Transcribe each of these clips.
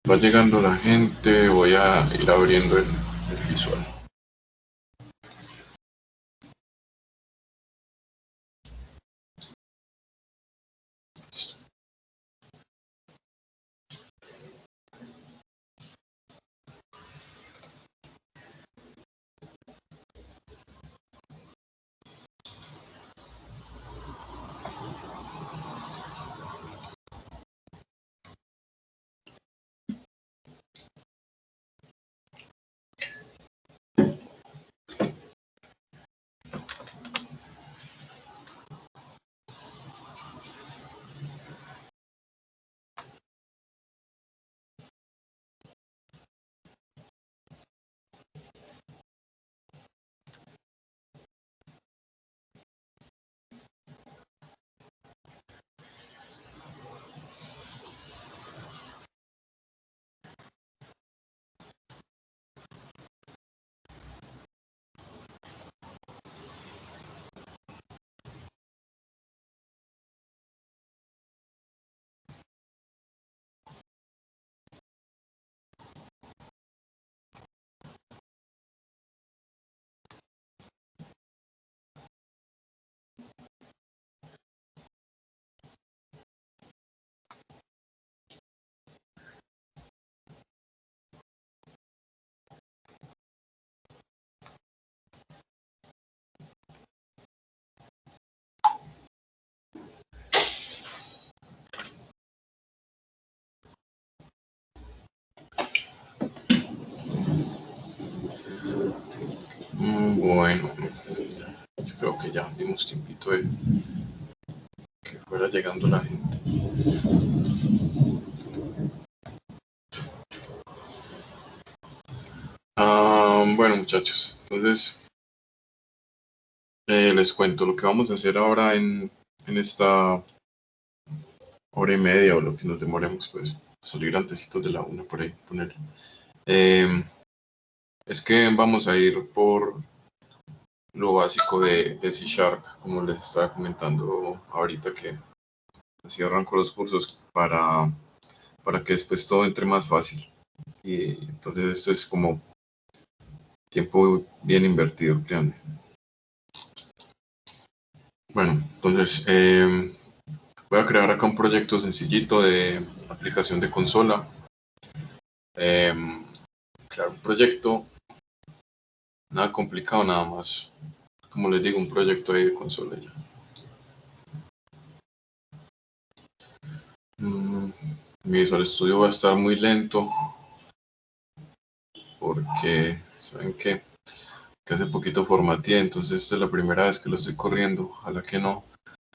Va llegando la gente, voy a ir abriendo el visual. Bueno, yo creo que ya dimos tiempito de que fuera llegando la gente. Bueno, muchachos, entonces les cuento lo que vamos a hacer ahora en esta hora y media o lo que nos demoremos, pues salir antesitos de la 1 por ahí, poner. Es que vamos a ir por lo básico de C Sharp, como les estaba comentando ahorita que así arranco los cursos para que después todo entre más fácil. Y entonces esto es como tiempo bien invertido, créanme. Bueno, entonces voy a crear acá un proyecto sencillito de aplicación de consola. Crear un proyecto, nada complicado, nada más. Como les digo, un proyecto ahí de consola ya. Mi Visual Studio va a estar muy lento porque, ¿saben qué? Que hace poquito formateé, entonces esta es la primera vez que lo estoy corriendo. Ojalá que no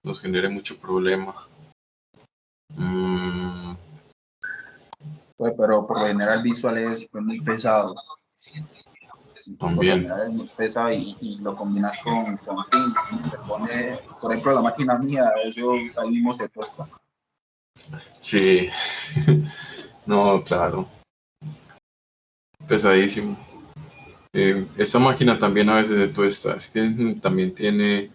nos genere mucho problema. Pues, pero por lo general Visual es muy pesado. Por lo También. general es muy pesado y lo combinas con Ping. Se pone, por ejemplo, la máquina mía, eso ahí mismo se tosta. Sí. No, claro. Pesadísimo. Esta máquina también a veces se tuesta. Es que también tiene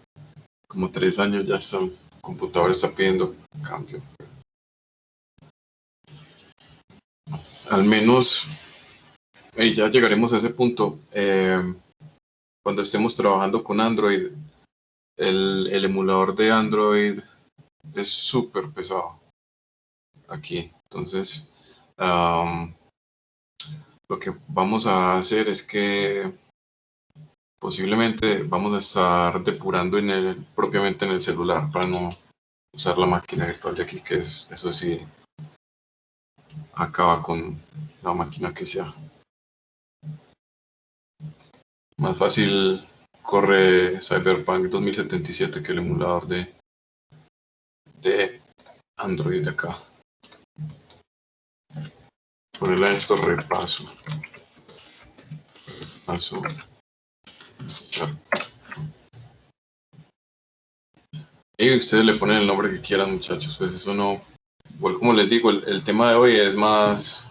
como 3 años ya. Esta computadora está pidiendo cambio. Al menos ya llegaremos a ese punto. Cuando estemos trabajando con Android, el emulador de Android es súper pesado aquí. Entonces, lo que vamos a hacer es que posiblemente vamos a estar depurando propiamente en el celular para no usar la máquina virtual de aquí, que es, eso sí, acaba con la máquina que sea. Más fácil corre Cyberpunk 2077 que el emulador de Android de acá. Ponerle a esto repaso. Y ustedes le ponen el nombre que quieran, muchachos, pues eso no... Igual como les digo, el tema de hoy es más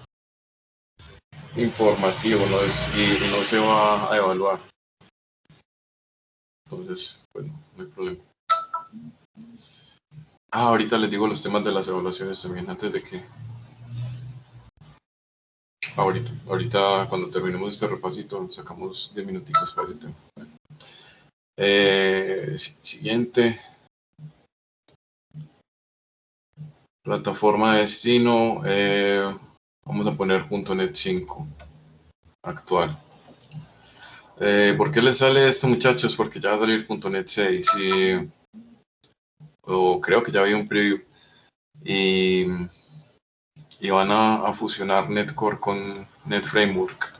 informativo, ¿no? Y no se va a evaluar. Entonces, bueno, no hay problema. Ahorita les digo los temas de las evaluaciones también, antes de que Ahorita cuando terminemos este repasito, sacamos 10 minuticos para ese tema. Siguiente. Plataforma de destino. Vamos a poner .NET 5 actual. ¿Por qué les sale esto, muchachos? Porque ya va a salir .NET 6 o creo que ya había un preview y van a fusionar Netcore con NetFramework.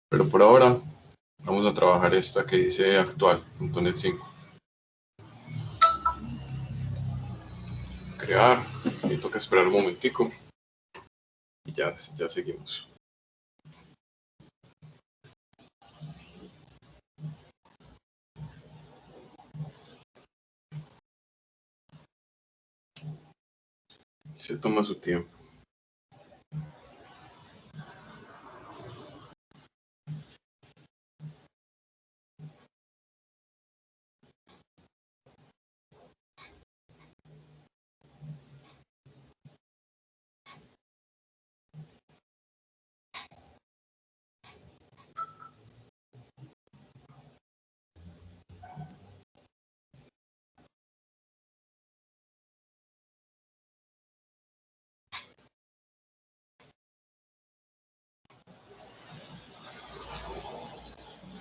Pero por ahora vamos a trabajar esta que dice actual, .NET 5. Crear, y toca esperar un momentico y ya seguimos. Se toma su tiempo.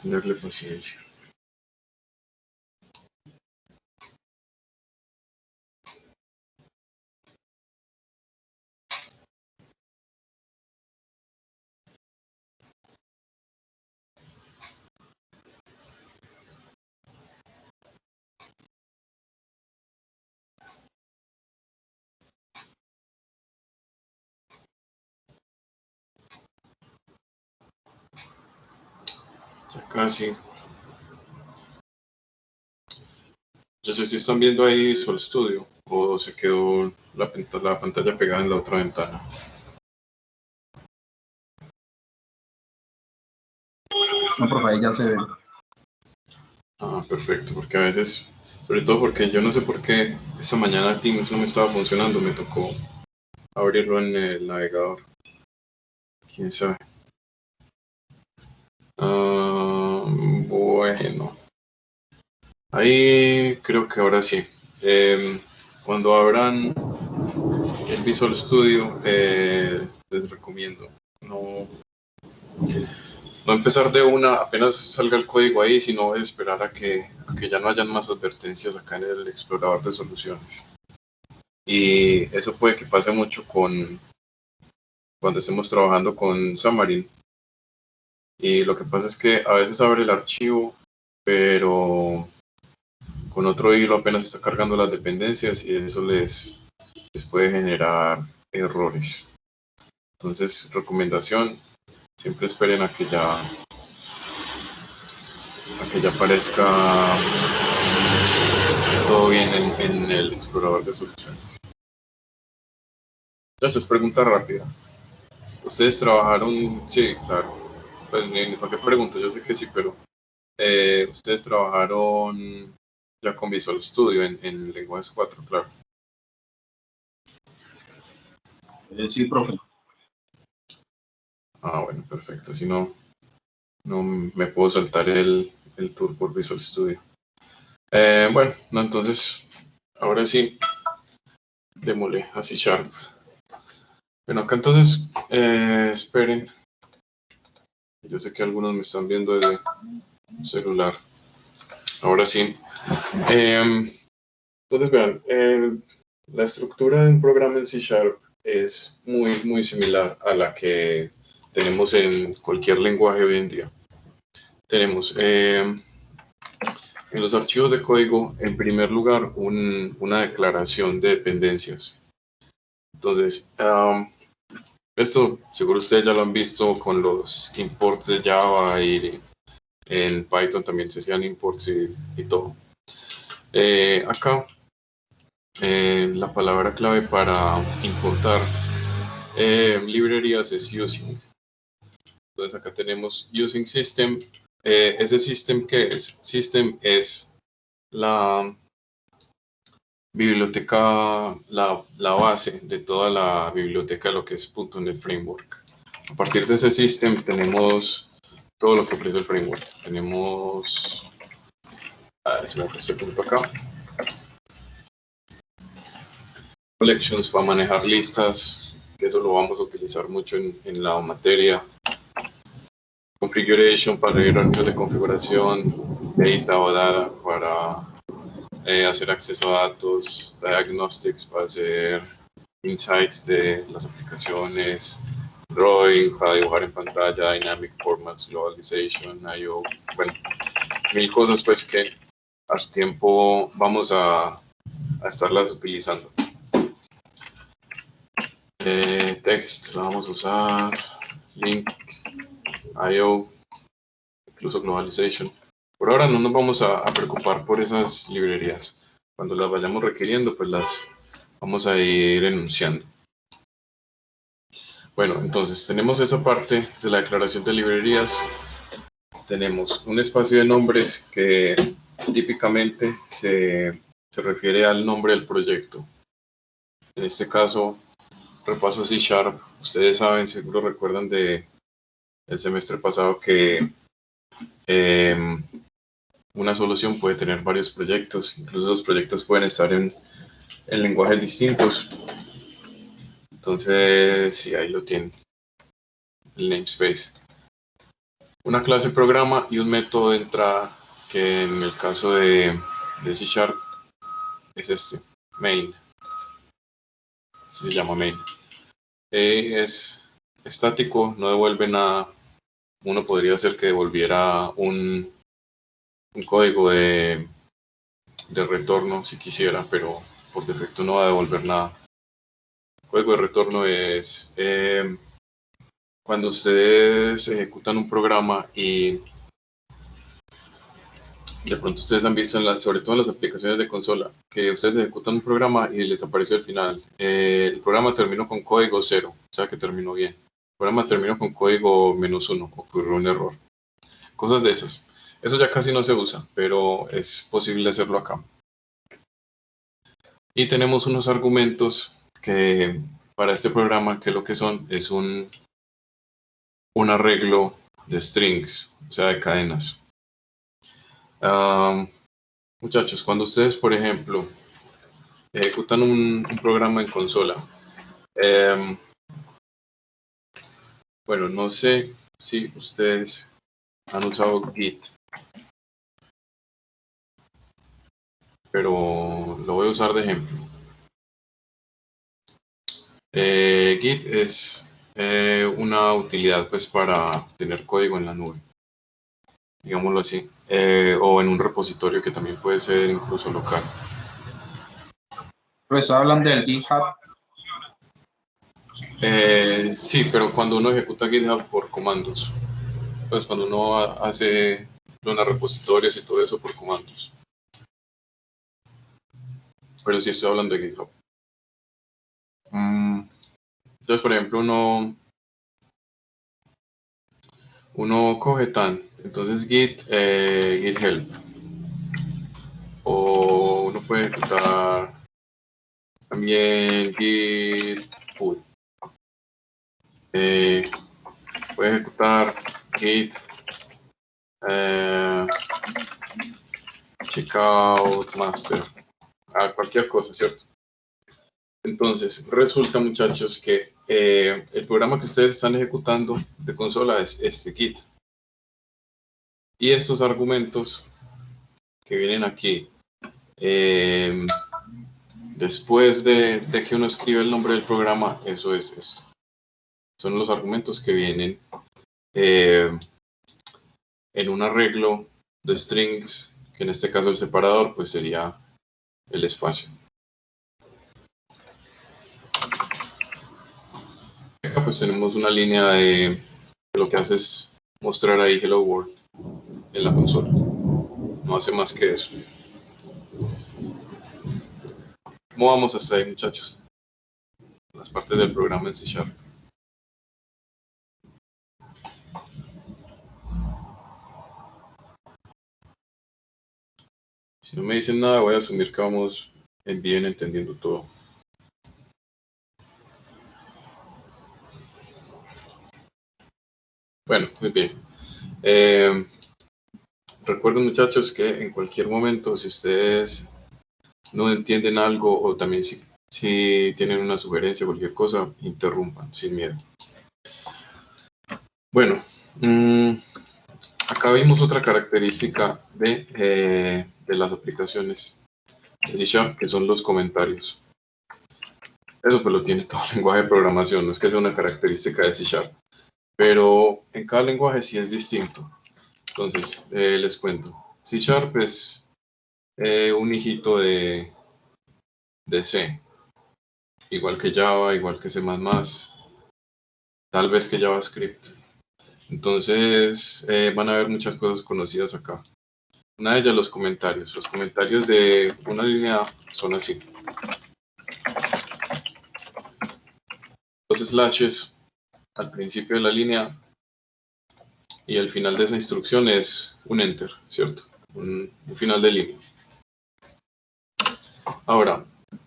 Tenerle paciencia. Ya casi. Yo sé si están viendo ahí Visual Studio o se quedó la pantalla pegada en la otra ventana. No, profe, ahí ya se ve. Ah, perfecto, porque a veces, sobre todo porque yo no sé por qué esta mañana Teams no me estaba funcionando, me tocó abrirlo en el navegador. ¿Quién sabe? Bueno. Ahí creo que ahora sí. Cuando abran el Visual Studio, les recomiendo no empezar de una apenas salga el código ahí, sino esperar a que ya no hayan más advertencias acá en el explorador de soluciones. Y eso puede que pase mucho cuando estemos trabajando con Xamarin. Y lo que pasa es que a veces abre el archivo, pero con otro hilo apenas está cargando las dependencias y eso les puede generar errores. Entonces, recomendación, siempre esperen a que ya aparezca todo bien en el explorador de soluciones. Entonces, pregunta rápida. ¿Ustedes trabajaron? Sí, claro. Pues ni por qué pregunto, yo sé que sí, pero ustedes trabajaron ya con Visual Studio en lenguajes 4, claro. Sí, profe. Ah, bueno, perfecto. Si no me puedo saltar el tour por Visual Studio. Bueno, no, entonces, ahora sí, démosle a C#. Bueno, acá entonces, esperen. Yo sé que algunos me están viendo desde celular. Ahora sí. Entonces, vean, la estructura de un programa en C# es muy similar a la que tenemos en cualquier lenguaje hoy en día. Tenemos en los archivos de código, en primer lugar, una declaración de dependencias. Entonces, esto seguro ustedes ya lo han visto con los imports de Java y en Python también se hacían imports y todo. Acá, la palabra clave para importar librerías es using. Entonces acá tenemos using system. Ese system, ¿qué es? System es biblioteca, la base de toda la biblioteca de lo que es .NET Framework. A partir de ese system tenemos todo lo que ofrece el framework. Tenemos, se me fue este punto acá, collections para manejar listas, que eso lo vamos a utilizar mucho en la materia. Configuration para leer archivos de configuración, data o data para hacer acceso a datos, diagnostics para hacer insights de las aplicaciones, drawing para dibujar en pantalla, dynamic formats, globalization, I/O, bueno, mil cosas pues que a su tiempo vamos a estarlas utilizando. Text, vamos a usar link, I/O, incluso globalization. Por ahora no nos vamos a preocupar por esas librerías. Cuando las vayamos requiriendo, pues las vamos a ir enunciando. Bueno, entonces tenemos esa parte de la declaración de librerías. Tenemos un espacio de nombres que típicamente se refiere al nombre del proyecto. En este caso, repaso C#. Ustedes saben, seguro recuerdan del semestre pasado que una solución puede tener varios proyectos, incluso los proyectos pueden estar en lenguajes distintos. Entonces, sí, ahí lo tienen, el namespace. Una clase programa y un método de entrada que en el caso de C# es este, main. Se llama main. Es estático, no devuelve nada. Uno podría hacer que devolviera un código de retorno si quisiera, pero por defecto no va a devolver nada. El código de retorno es cuando ustedes ejecutan un programa y de pronto ustedes han visto, sobre todo en las aplicaciones de consola, que ustedes ejecutan un programa y les aparece al final. El programa terminó con código 0, o sea que terminó bien. El programa terminó con código -1, ocurrió un error. Cosas de esas. Eso ya casi no se usa, pero es posible hacerlo acá. Y tenemos unos argumentos que para este programa, que lo que son es un arreglo de strings, o sea, de cadenas. Muchachos, cuando ustedes, por ejemplo, ejecutan un programa en consola, bueno, no sé si ustedes han usado Git, pero lo voy a usar de ejemplo. Git es una utilidad pues para tener código en la nube, digámoslo así, o en un repositorio que también puede ser incluso local. Pues hablan del GitHub. Sí, pero cuando uno ejecuta GitHub por comandos, pues cuando uno hace los repositorios y todo eso por comandos. Pero sí estoy hablando de GitHub. Entonces, por ejemplo, uno coge tan, entonces git help, o uno puede ejecutar también git pull, puede ejecutar git checkout master, cualquier cosa, ¿cierto? Entonces, resulta, muchachos, que el programa que ustedes están ejecutando de consola es este git. Y estos argumentos que vienen aquí, después de que uno escribe el nombre del programa, eso es esto. Son los argumentos que vienen en un arreglo de strings, que en este caso el separador pues sería el espacio. Acá pues tenemos una línea de lo que hace es mostrar ahí Hello World en la consola. No hace más que eso. ¿Cómo vamos hasta ahí, muchachos? Las partes del programa en C#. Si no me dicen nada, voy a asumir que vamos envíen entendiendo todo. Bueno, muy bien. Recuerden, muchachos, que en cualquier momento, si ustedes no entienden algo o también si tienen una sugerencia o cualquier cosa, interrumpan sin miedo. Bueno, acá vimos otra característica de las aplicaciones de C#, que son los comentarios. Eso pues lo tiene todo el lenguaje de programación, no es que sea una característica de C#, pero en cada lenguaje sí es distinto. Entonces, les cuento. C# es un hijito de C, igual que Java, igual que C++, tal vez que JavaScript. Entonces, van a ver muchas cosas conocidas acá. Una de ellas, los comentarios. Los comentarios de una línea son así. Los slashes al principio de la línea y al final de esa instrucción es un enter, ¿cierto? Un final de línea. Ahora,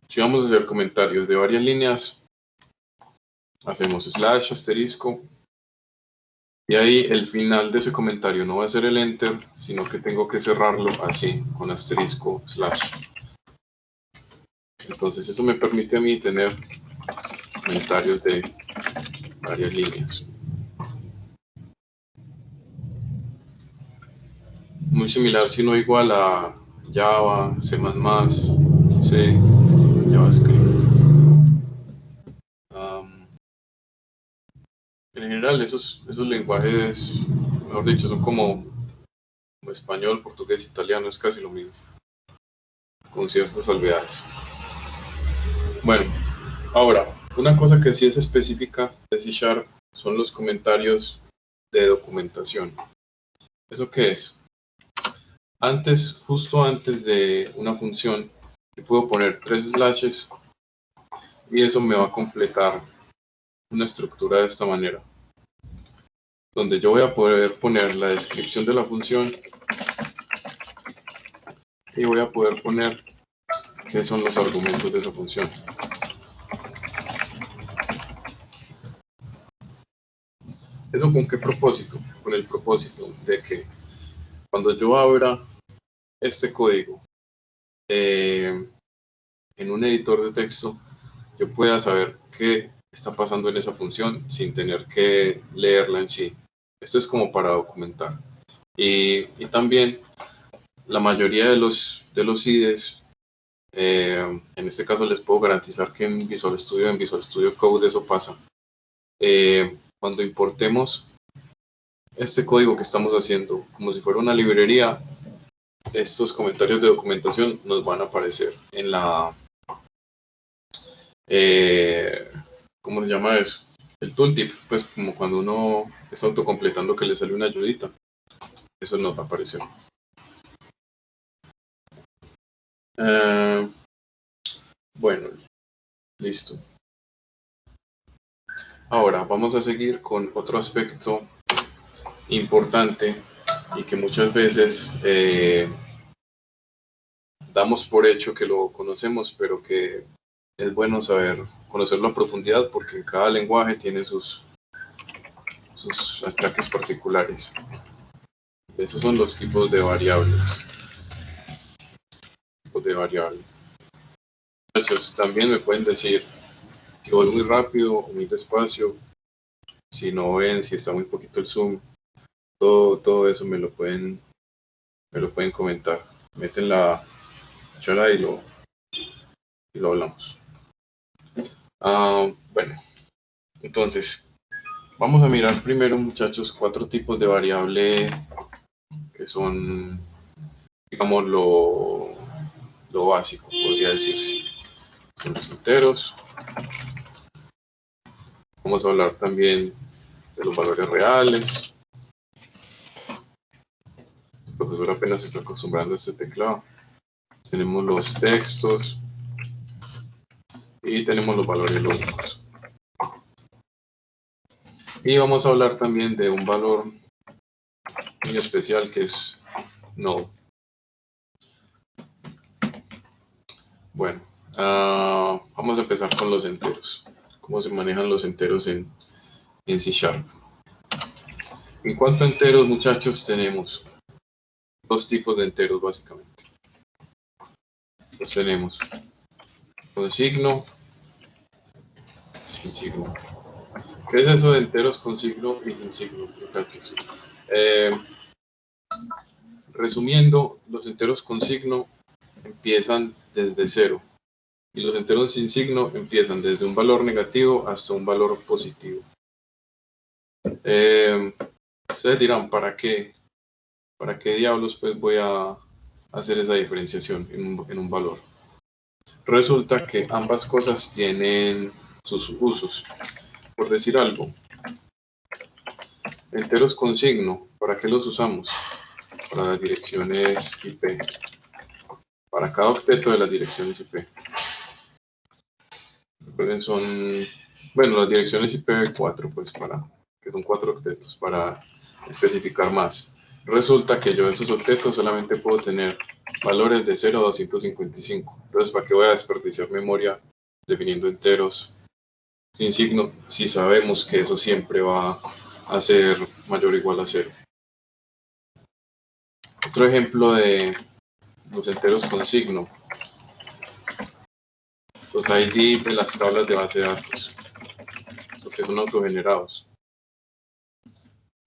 si vamos a hacer comentarios de varias líneas, hacemos slash, asterisco, y ahí el final de ese comentario no va a ser el enter, sino que tengo que cerrarlo así, con asterisco, slash. Entonces eso me permite a mí tener comentarios de varias líneas. Muy similar, si no igual a Java, C++, C, JavaScript. En general, esos lenguajes, mejor dicho, son como español, portugués, italiano, es casi lo mismo, con ciertas salvedades. Bueno, ahora, una cosa que sí es específica de C# son los comentarios de documentación. ¿Eso qué es? Antes, justo antes de una función, yo puedo poner 3 slashes y eso me va a completar una estructura de esta manera, donde yo voy a poder poner la descripción de la función y voy a poder poner qué son los argumentos de esa función. ¿Eso con qué propósito? Con el propósito de que cuando yo abra este código en un editor de texto, yo pueda saber qué está pasando en esa función sin tener que leerla en sí. Esto es como para documentar. Y también la mayoría de los IDEs, en este caso les puedo garantizar que en Visual Studio Code eso pasa. Cuando importemos este código que estamos haciendo como si fuera una librería, estos comentarios de documentación nos van a aparecer en la... ¿cómo se llama eso? El tooltip, pues como cuando uno está autocompletando que le sale una ayudita. Eso nos va a aparecer. Bueno, listo. Ahora vamos a seguir con otro aspecto importante y que muchas veces damos por hecho que lo conocemos, pero que es bueno conocerlo a profundidad porque cada lenguaje tiene sus ataques particulares. Esos son los tipos de variables. Muchachos, también me pueden decir si voy muy rápido o muy despacio, si no ven, si está muy poquito el zoom, todo eso me lo pueden comentar. Meten la charla y lo hablamos. Bueno, entonces vamos a mirar primero, muchachos, 4 tipos de variable que son, digamos, lo básico, podría decirse. Son los enteros. Vamos a hablar también de los valores reales. El profesor apenas se está acostumbrando a este teclado. Tenemos los textos y tenemos los valores lógicos. Y vamos a hablar también de un valor muy especial que es no. Bueno, Vamos a empezar con los enteros. ¿Cómo se manejan los enteros en C#? En cuanto a enteros, muchachos, tenemos dos tipos de enteros básicamente. Los tenemos con signo, sin signo. ¿Qué es eso de enteros con signo y sin signo, muchachos? Resumiendo, los enteros con signo empiezan desde 0 y los enteros sin signo empiezan desde un valor negativo hasta un valor positivo. Ustedes dirán, ¿para qué diablos pues voy a hacer esa diferenciación en un valor? Resulta que ambas cosas tienen sus usos. Por decir algo, enteros con signo, ¿para qué los usamos? Para las direcciones IP. Para cada octeto de las direcciones IP. Recuerden, son, bueno, las direcciones IPv4, pues que son 4 octetos, para especificar más. Resulta que yo en esos octetos solamente puedo tener valores de 0 a 255. Entonces, ¿para qué voy a desperdiciar memoria definiendo enteros sin signo si sabemos que eso siempre va a ser mayor o igual a 0? Otro ejemplo de los enteros con signo: los ID de las tablas de base de datos, los que son autogenerados.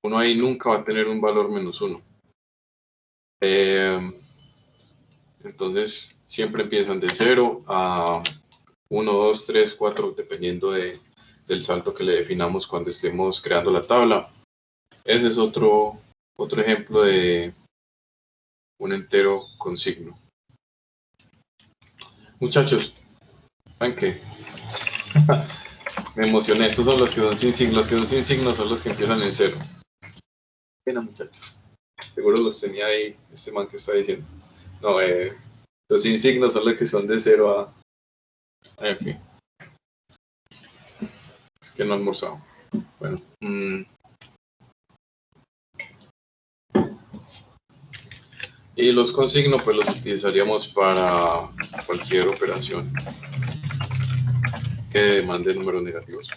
Uno ahí nunca va a tener un valor -1. Entonces siempre empiezan de 0 a 1, 2, 3, 4, dependiendo del salto que le definamos cuando estemos creando la tabla. Ese es otro ejemplo de un entero con signo. Muchachos, ¿saben qué? Me emocioné. Estos son los que son sin signo. Los que son sin signo son los que empiezan en 0. Pena, muchachos. Seguro los tenía ahí este man que está diciendo. No, los sin signos son los que son de 0 a... En fin. Es que no he almorzado. Bueno. Y los con signo pues los utilizaríamos para cualquier operación que demande números negativos.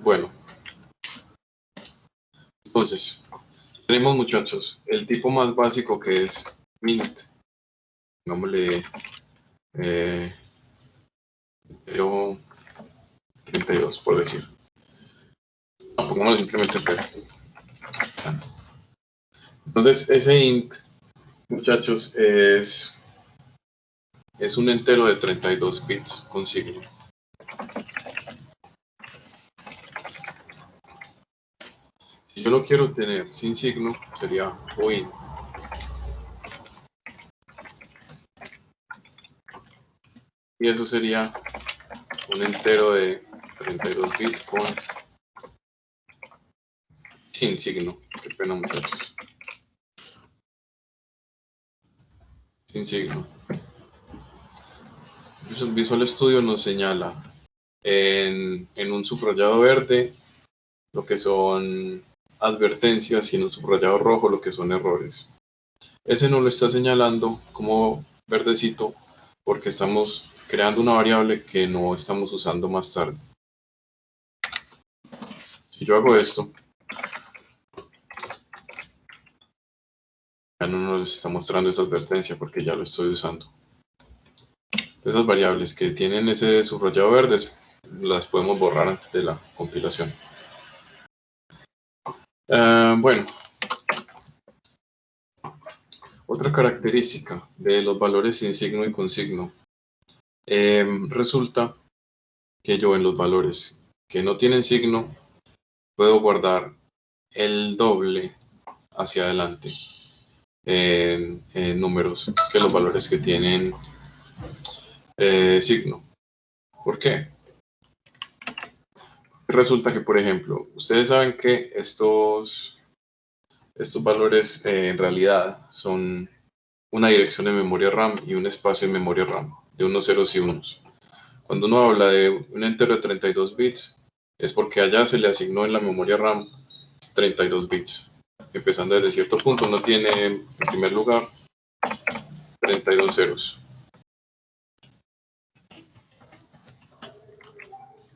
Bueno, entonces tenemos, muchachos, el tipo más básico, que es mint. Pongámosle 32, por decir. No, pongámosle simplemente 0. Entonces ese int, muchachos, es un entero de 32 bits con signo. Si yo lo quiero tener sin signo, sería oint. Y eso sería un entero de 32 bits sin signo. Qué pena, muchachos. Sin signo. Visual Studio nos señala en un subrayado verde lo que son advertencias y en un subrayado rojo lo que son errores. Ese nos lo está señalando como verdecito porque estamos creando una variable que no estamos usando más tarde. Si yo hago esto, ya no nos está mostrando esa advertencia porque ya lo estoy usando. Esas variables que tienen ese subrayado verde las podemos borrar antes de la compilación. Bueno, otra característica de los valores sin signo y con signo. Resulta que yo en los valores que no tienen signo puedo guardar el doble hacia adelante en números que los valores que tienen signo. ¿Por qué? Resulta que, por ejemplo, ustedes saben que estos valores en realidad son una dirección de memoria RAM y un espacio de memoria RAM de unos ceros y unos. Cuando uno habla de un entero de 32 bits, es porque allá se le asignó en la memoria RAM 32 bits. Empezando desde cierto punto, uno tiene en primer lugar 32 ceros.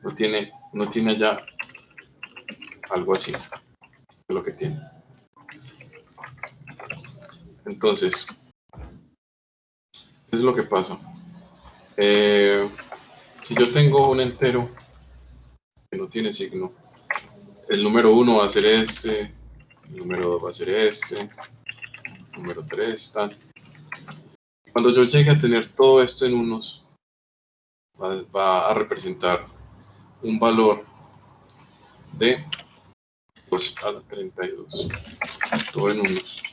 No tiene allá algo así, lo que tiene. Entonces, ¿qué es lo que pasa? Si yo tengo un entero que no tiene signo, el número 1 va a ser este, el número 2 va a ser este, el número 3 tal. Cuando yo llegue a tener todo esto en unos, va a representar un valor de 2 a la 32, todo en unos.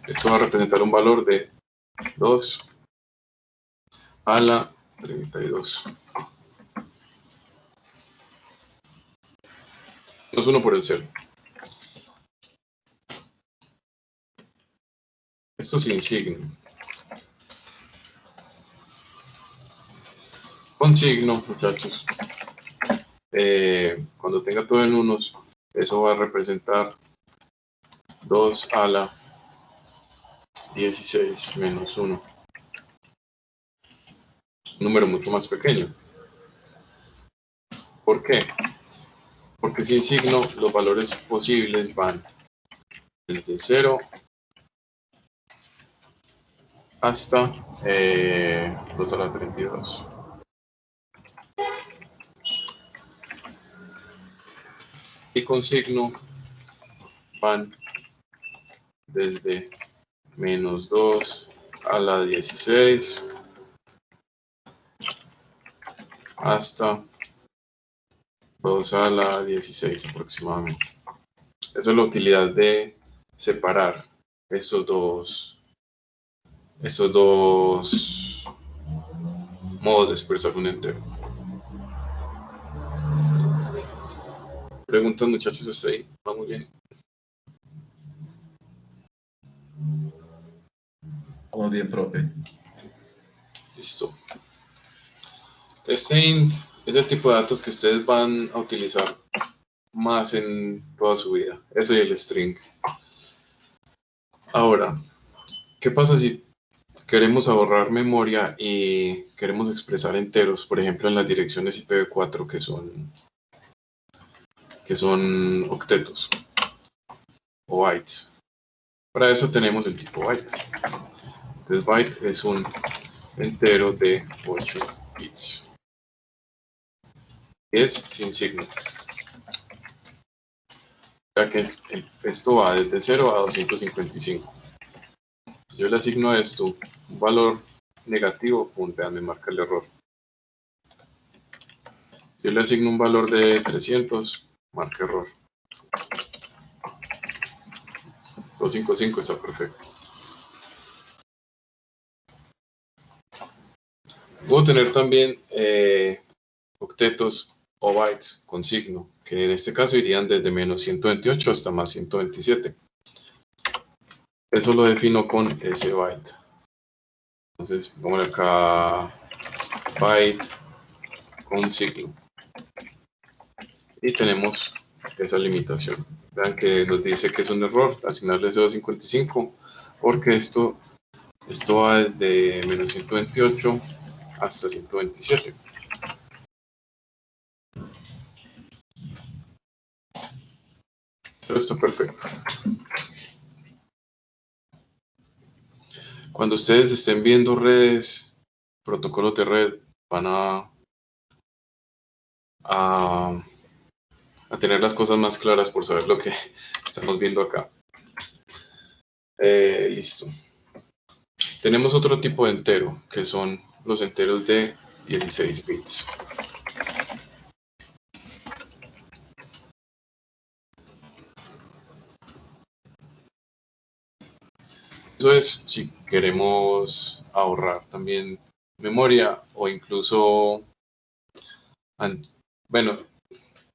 Esto va a representar un valor de 2 a la 32. No es 1 por el 0. Esto sin signo. Con signo, muchachos, cuando tenga todo en unos, eso va a representar 2 a la 16 menos 1. Un número mucho más pequeño. ¿Por qué? Porque sin signo los valores posibles van desde 0 hasta 2 a la 32. Y con signo van desde menos 2 a la 16 hasta 2 a la 16 aproximadamente. Esa es la utilidad de separar estos dos modos de expresar un entero. Preguntas, muchachos, hasta ahí. Vamos bien. Vamos bien, profe. Listo. Este int es el tipo de datos que ustedes van a utilizar más en toda su vida. Ese y el string. Ahora, ¿qué pasa si queremos ahorrar memoria y queremos expresar enteros, por ejemplo, en las direcciones IPv4 que son octetos o bytes? Para eso tenemos el tipo byte. Entonces, byte es un entero de 8 bits. Es sin signo. Ya que esto va desde 0 a 255. Si yo le asigno a esto un valor negativo, me marca el error. Si yo le asigno un valor de 300, marca error. 255 está perfecto. Puedo tener también octetos o bytes con signo, que en este caso irían desde menos 128 hasta más 127. Eso lo defino con ese byte. Entonces, pongo acá byte con signo. Y tenemos esa limitación. Vean que nos dice que es un error asignarle ese 255, porque esto va desde menos 128 hasta 127. Pero está perfecto. Cuando ustedes estén viendo redes, protocolos de red, van a tener las cosas más claras por saber lo que estamos viendo acá. Listo. Tenemos otro tipo de entero, que son los enteros de 16 bits. Eso es si queremos ahorrar también memoria o incluso, bueno,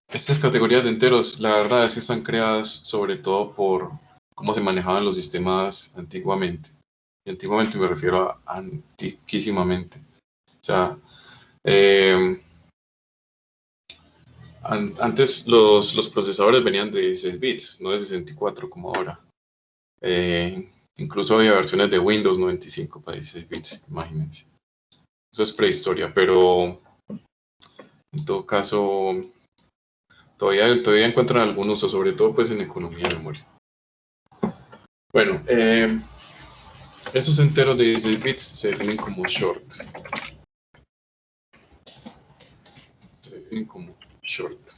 estas categorías de enteros, la verdad es que están creadas sobre todo por cómo se manejaban los sistemas antiguamente. Y antiguamente me refiero a antiquísimamente. O sea, Antes los procesadores venían de 16 bits, no de 64 como ahora. Incluso había versiones de Windows 95 para 16 bits, imagínense. Eso es prehistoria, pero en todo caso todavía encuentran algún uso, sobre todo pues en economía de memoria. Bueno, esos enteros de 16 bits se definen como short. Se definen como short.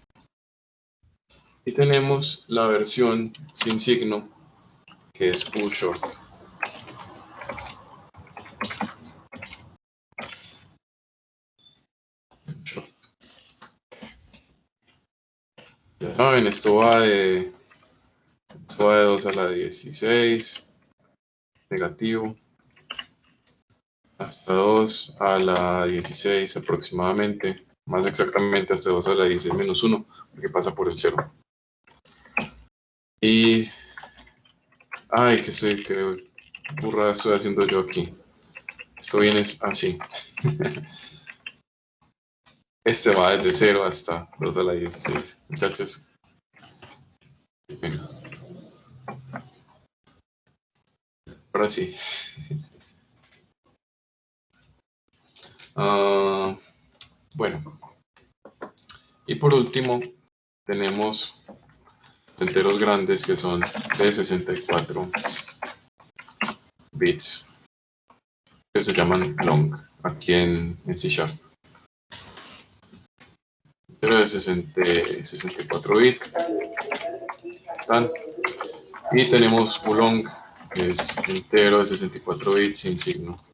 Y tenemos la versión sin signo, que es full short. Ya saben, esto va de 2 a la 16, negativo, hasta 2 a la 16 aproximadamente, más exactamente hasta 2 a la 16 menos 1, porque pasa por el 0. Y... ay, qué burrada estoy haciendo yo aquí. Esto viene así. Este va desde 0 hasta 2 a la 16. Muchachos. Bueno. Ahora sí. Bueno. Y por último, tenemos enteros grandes que son de 64 bits, que se llaman long, aquí en C#. Entero de 64 bits. Y tenemos ulong, que es entero de 64 bits sin signo.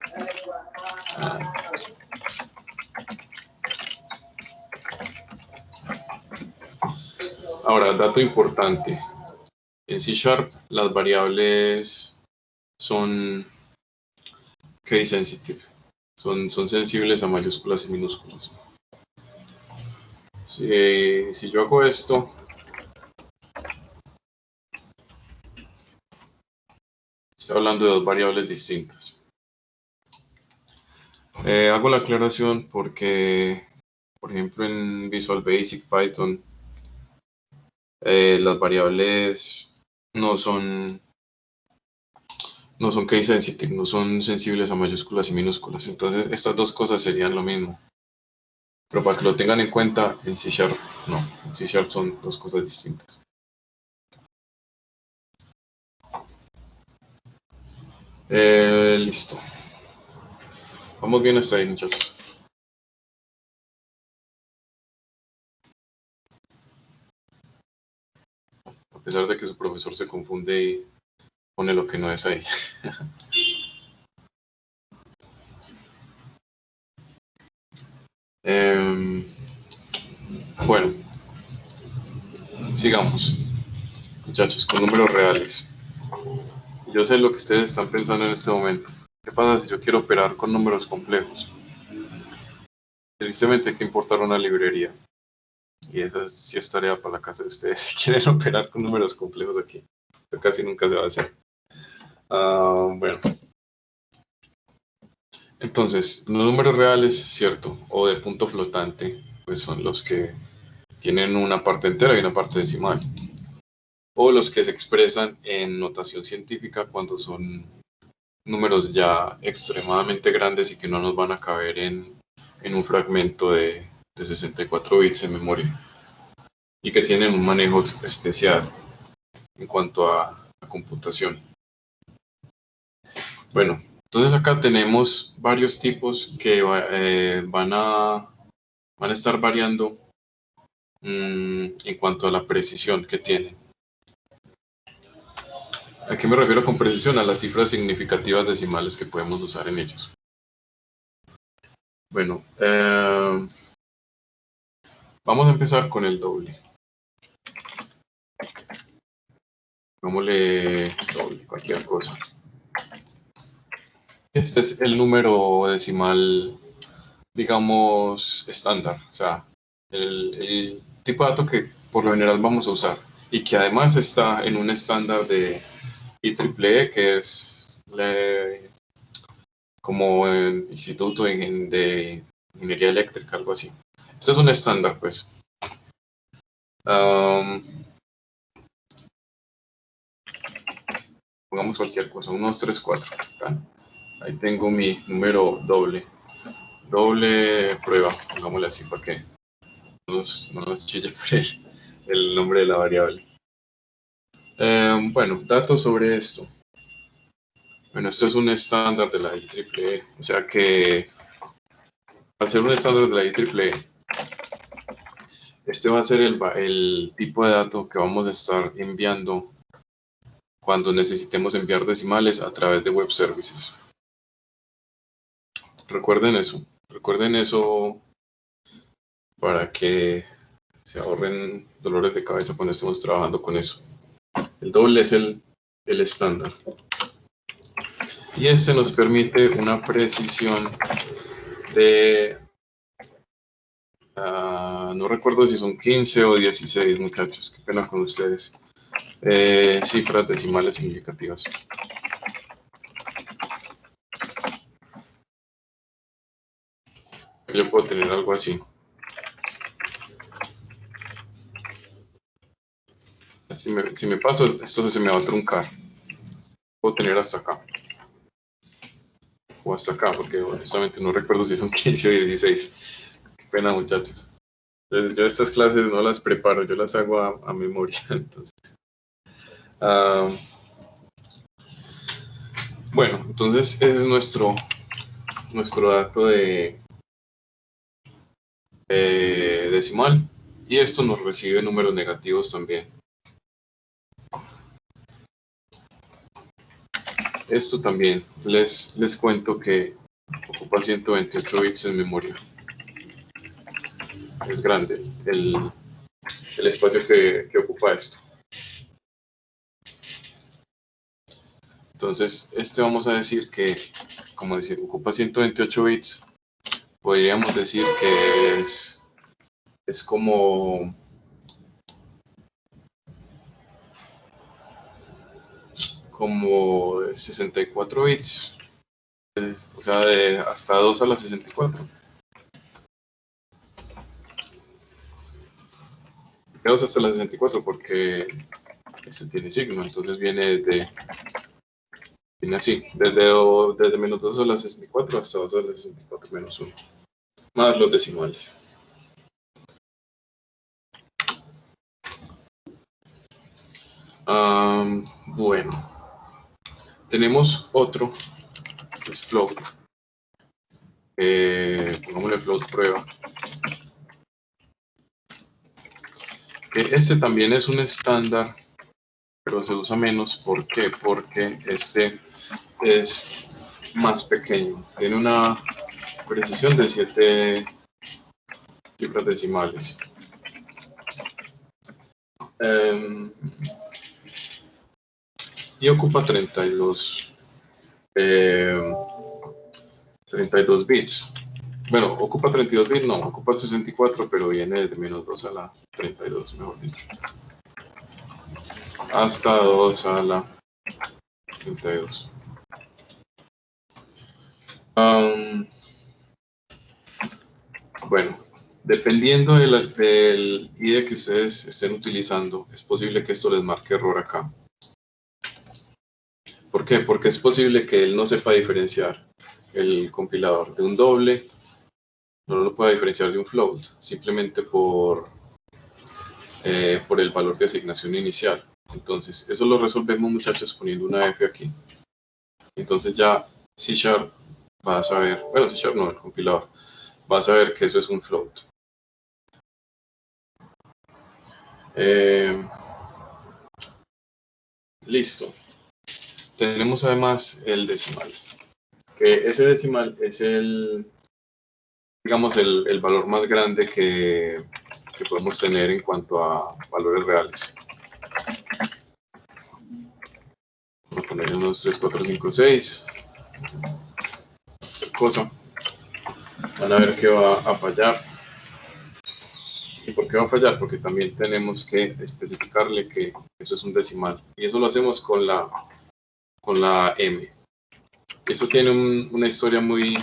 Ahora, dato importante. En C# las variables son case sensitive. Son sensibles a mayúsculas y minúsculas. Si yo hago esto, estoy hablando de dos variables distintas. Hago la aclaración porque, por ejemplo, en Visual Basic Python, las variables no son case sensitive, no son sensibles a mayúsculas y minúsculas. Entonces, estas dos cosas serían lo mismo. Pero para que lo tengan en cuenta, en C# no. En C# son dos cosas distintas. Listo. Vamos bien hasta ahí, muchachos. A pesar de que su profesor se confunde y pone lo que no es ahí. Bueno, sigamos, muchachos, con números reales. Yo sé lo que ustedes están pensando en este momento. ¿Qué pasa si yo quiero operar con números complejos? Tristemente hay que importar una librería. Y esa sí es tarea para la casa de ustedes si quieren operar con números complejos aquí. Esto casi nunca se va a hacer. Bueno. Entonces, los números reales, cierto, o de punto flotante, pues son los que tienen una parte entera y una parte decimal. O los que se expresan en notación científica cuando son números ya extremadamente grandes y que no nos van a caber en un fragmento de 64 bits en memoria. Y que tienen un manejo especial en cuanto a computación. Bueno, entonces acá tenemos varios tipos que van a estar variando en cuanto a la precisión que tienen. ¿A qué me refiero con precisión? A las cifras significativas decimales que podemos usar en ellos. Bueno, vamos a empezar con el doble. Pongámosle doble, cualquier cosa. Este es el número decimal, digamos, estándar. O sea, el tipo de dato que por lo general vamos a usar. Y que además está en un estándar de IEEE, que es como el Instituto de Ingeniería Eléctrica, algo así. Esto es un estándar, pues. Pongamos cualquier cosa, 1, 2, 3, 4. Ahí tengo mi número doble prueba, pongámosle así para que no nos chille por el nombre de la variable. Bueno, datos sobre esto. Bueno, esto es un estándar de la IEEE, o sea que al ser un estándar de la IEEE, este va a ser el tipo de dato que vamos a estar enviando cuando necesitemos enviar decimales a través de web services. Recuerden eso para que se ahorren dolores de cabeza cuando estemos trabajando con eso. El doble es el estándar. Y este nos permite una precisión de, no recuerdo si son 15 o 16, muchachos, qué pena con ustedes. Cifras decimales significativas. Yo puedo tener algo así. Si me paso, esto se me va a truncar. Puedo tener hasta acá. O hasta acá, porque honestamente no recuerdo si son 15 o 16. Qué pena, muchachos. Entonces, yo estas clases no las preparo, yo las hago a memoria. Entonces, bueno, entonces ese es nuestro dato de decimal, y esto nos recibe números negativos también. Esto también les cuento que ocupa 128 bits en memoria. Es grande el espacio que ocupa esto. Entonces, vamos a decir que, como decir, ocupa 128 bits. Podríamos decir que es como como 64 bits, o sea, de hasta 2 a la 64. 2 hasta la 64 porque este tiene signo, entonces viene así, desde menos 2 a la 64 hasta 2 a la 64 menos 1, más los decimales. Bueno, tenemos otro, que es float. Pongámosle float prueba. Este también es un estándar, pero se usa menos. ¿Por qué? Porque este es más pequeño. Tiene una precisión de 7 cifras decimales. Y ocupa 32 bits. Bueno, ocupa 32 bits, no, ocupa 64, pero viene de menos 2 a la 32, mejor dicho. Hasta 2 a la 32. Bueno, dependiendo del IDE que ustedes estén utilizando, es posible que esto les marque error acá. ¿Por qué? Porque es posible que él no sepa diferenciar el compilador de un doble, no lo pueda diferenciar de un float, simplemente por el valor de asignación inicial. Entonces, eso lo resolvemos, muchachos, poniendo una F aquí. Entonces ya C# va a saber, bueno, C# no, el compilador, va a saber que eso es un float. Listo. Tenemos además el decimal, que ese decimal es digamos, el valor más grande que podemos tener en cuanto a valores reales. Vamos a poner unos 3, 4, 5, 6. Cualquier cosa. Van a ver que va a fallar. ¿Y por qué va a fallar? Porque también tenemos que especificarle que eso es un decimal. Y eso lo hacemos con la M. Eso tiene una historia muy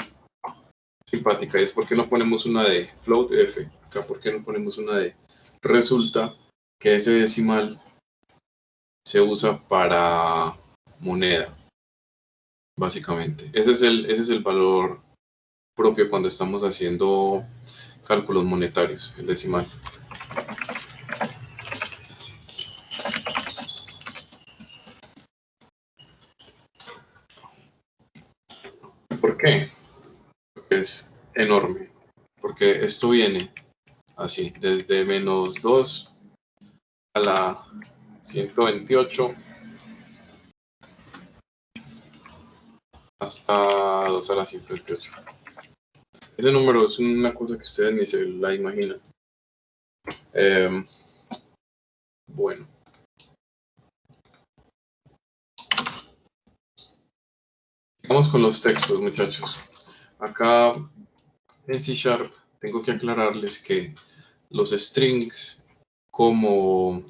simpática, y es porque no ponemos una de float F. Acá, ¿por qué no ponemos una de resulta que ese decimal se usa para moneda, básicamente. Ese es el valor propio cuando estamos haciendo cálculos monetarios, el decimal. ¿Por qué? Porque es enorme. Porque esto viene así, desde menos 2 a la 128 hasta 2 a la 128. Ese número es una cosa que ustedes ni se la imaginan. Bueno. Vamos con los textos, muchachos. Acá en C# tengo que aclararles que los strings como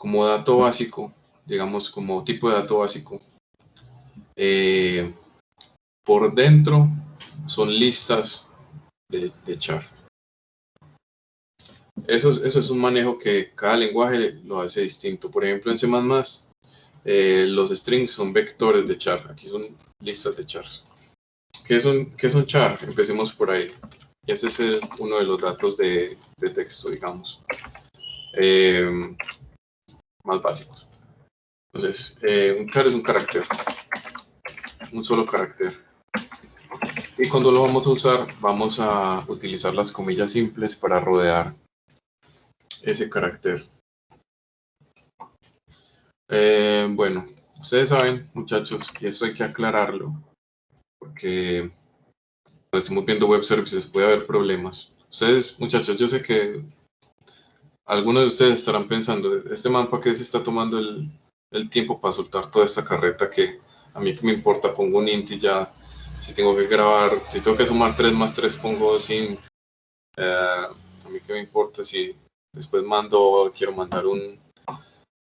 dato básico, digamos como tipo de dato básico, por dentro son listas de char. Eso es un manejo que cada lenguaje lo hace distinto. Por ejemplo, en C++, los strings son vectores de char. Aquí son listas de chars. ¿Qué son char? Empecemos por ahí. Ese es uno de los datos de texto, digamos, más básicos. Entonces, un char es un carácter, un solo carácter. Y cuando lo vamos a usar, vamos a utilizar las comillas simples para rodear ese carácter. Bueno, ustedes saben, muchachos, y eso hay que aclararlo, porque cuando estamos viendo web services puede haber problemas. Ustedes, muchachos, yo sé que algunos de ustedes estarán pensando, este man, ¿para qué se está tomando el tiempo para soltar toda esta carreta que a mí que me importa? Pongo un int y ya, si tengo que grabar, si tengo que sumar 3 más 3, pongo 2 int. A mí que me importa si después quiero mandar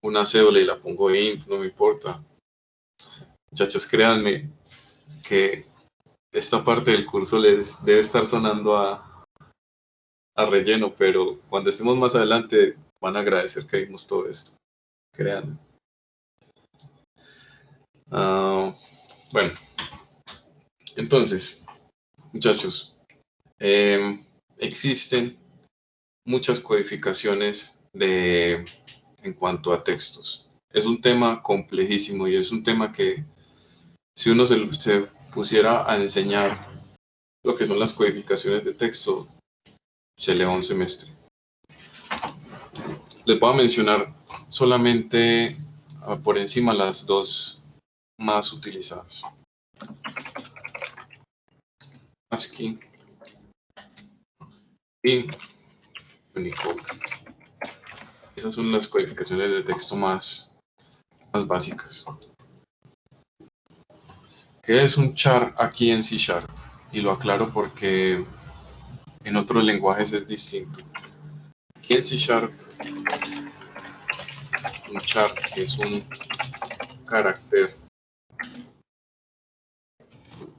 una cédula y la pongo int, no me importa. Muchachos, créanme que esta parte del curso les debe estar sonando a relleno, pero cuando estemos más adelante van a agradecer que vimos todo esto, créanme. Bueno, entonces, muchachos, existen muchas codificaciones en cuanto a textos. Es un tema complejísimo y es un tema que si uno se pusiera a enseñar lo que son las codificaciones de texto, se le va un semestre. Les voy a mencionar solamente por encima las dos más utilizadas. ASCII y Unicode. Esas son las codificaciones de texto más básicas. ¿Qué es un char aquí en C#? Y lo aclaro porque en otros lenguajes es distinto. Aquí en C#, un char es un carácter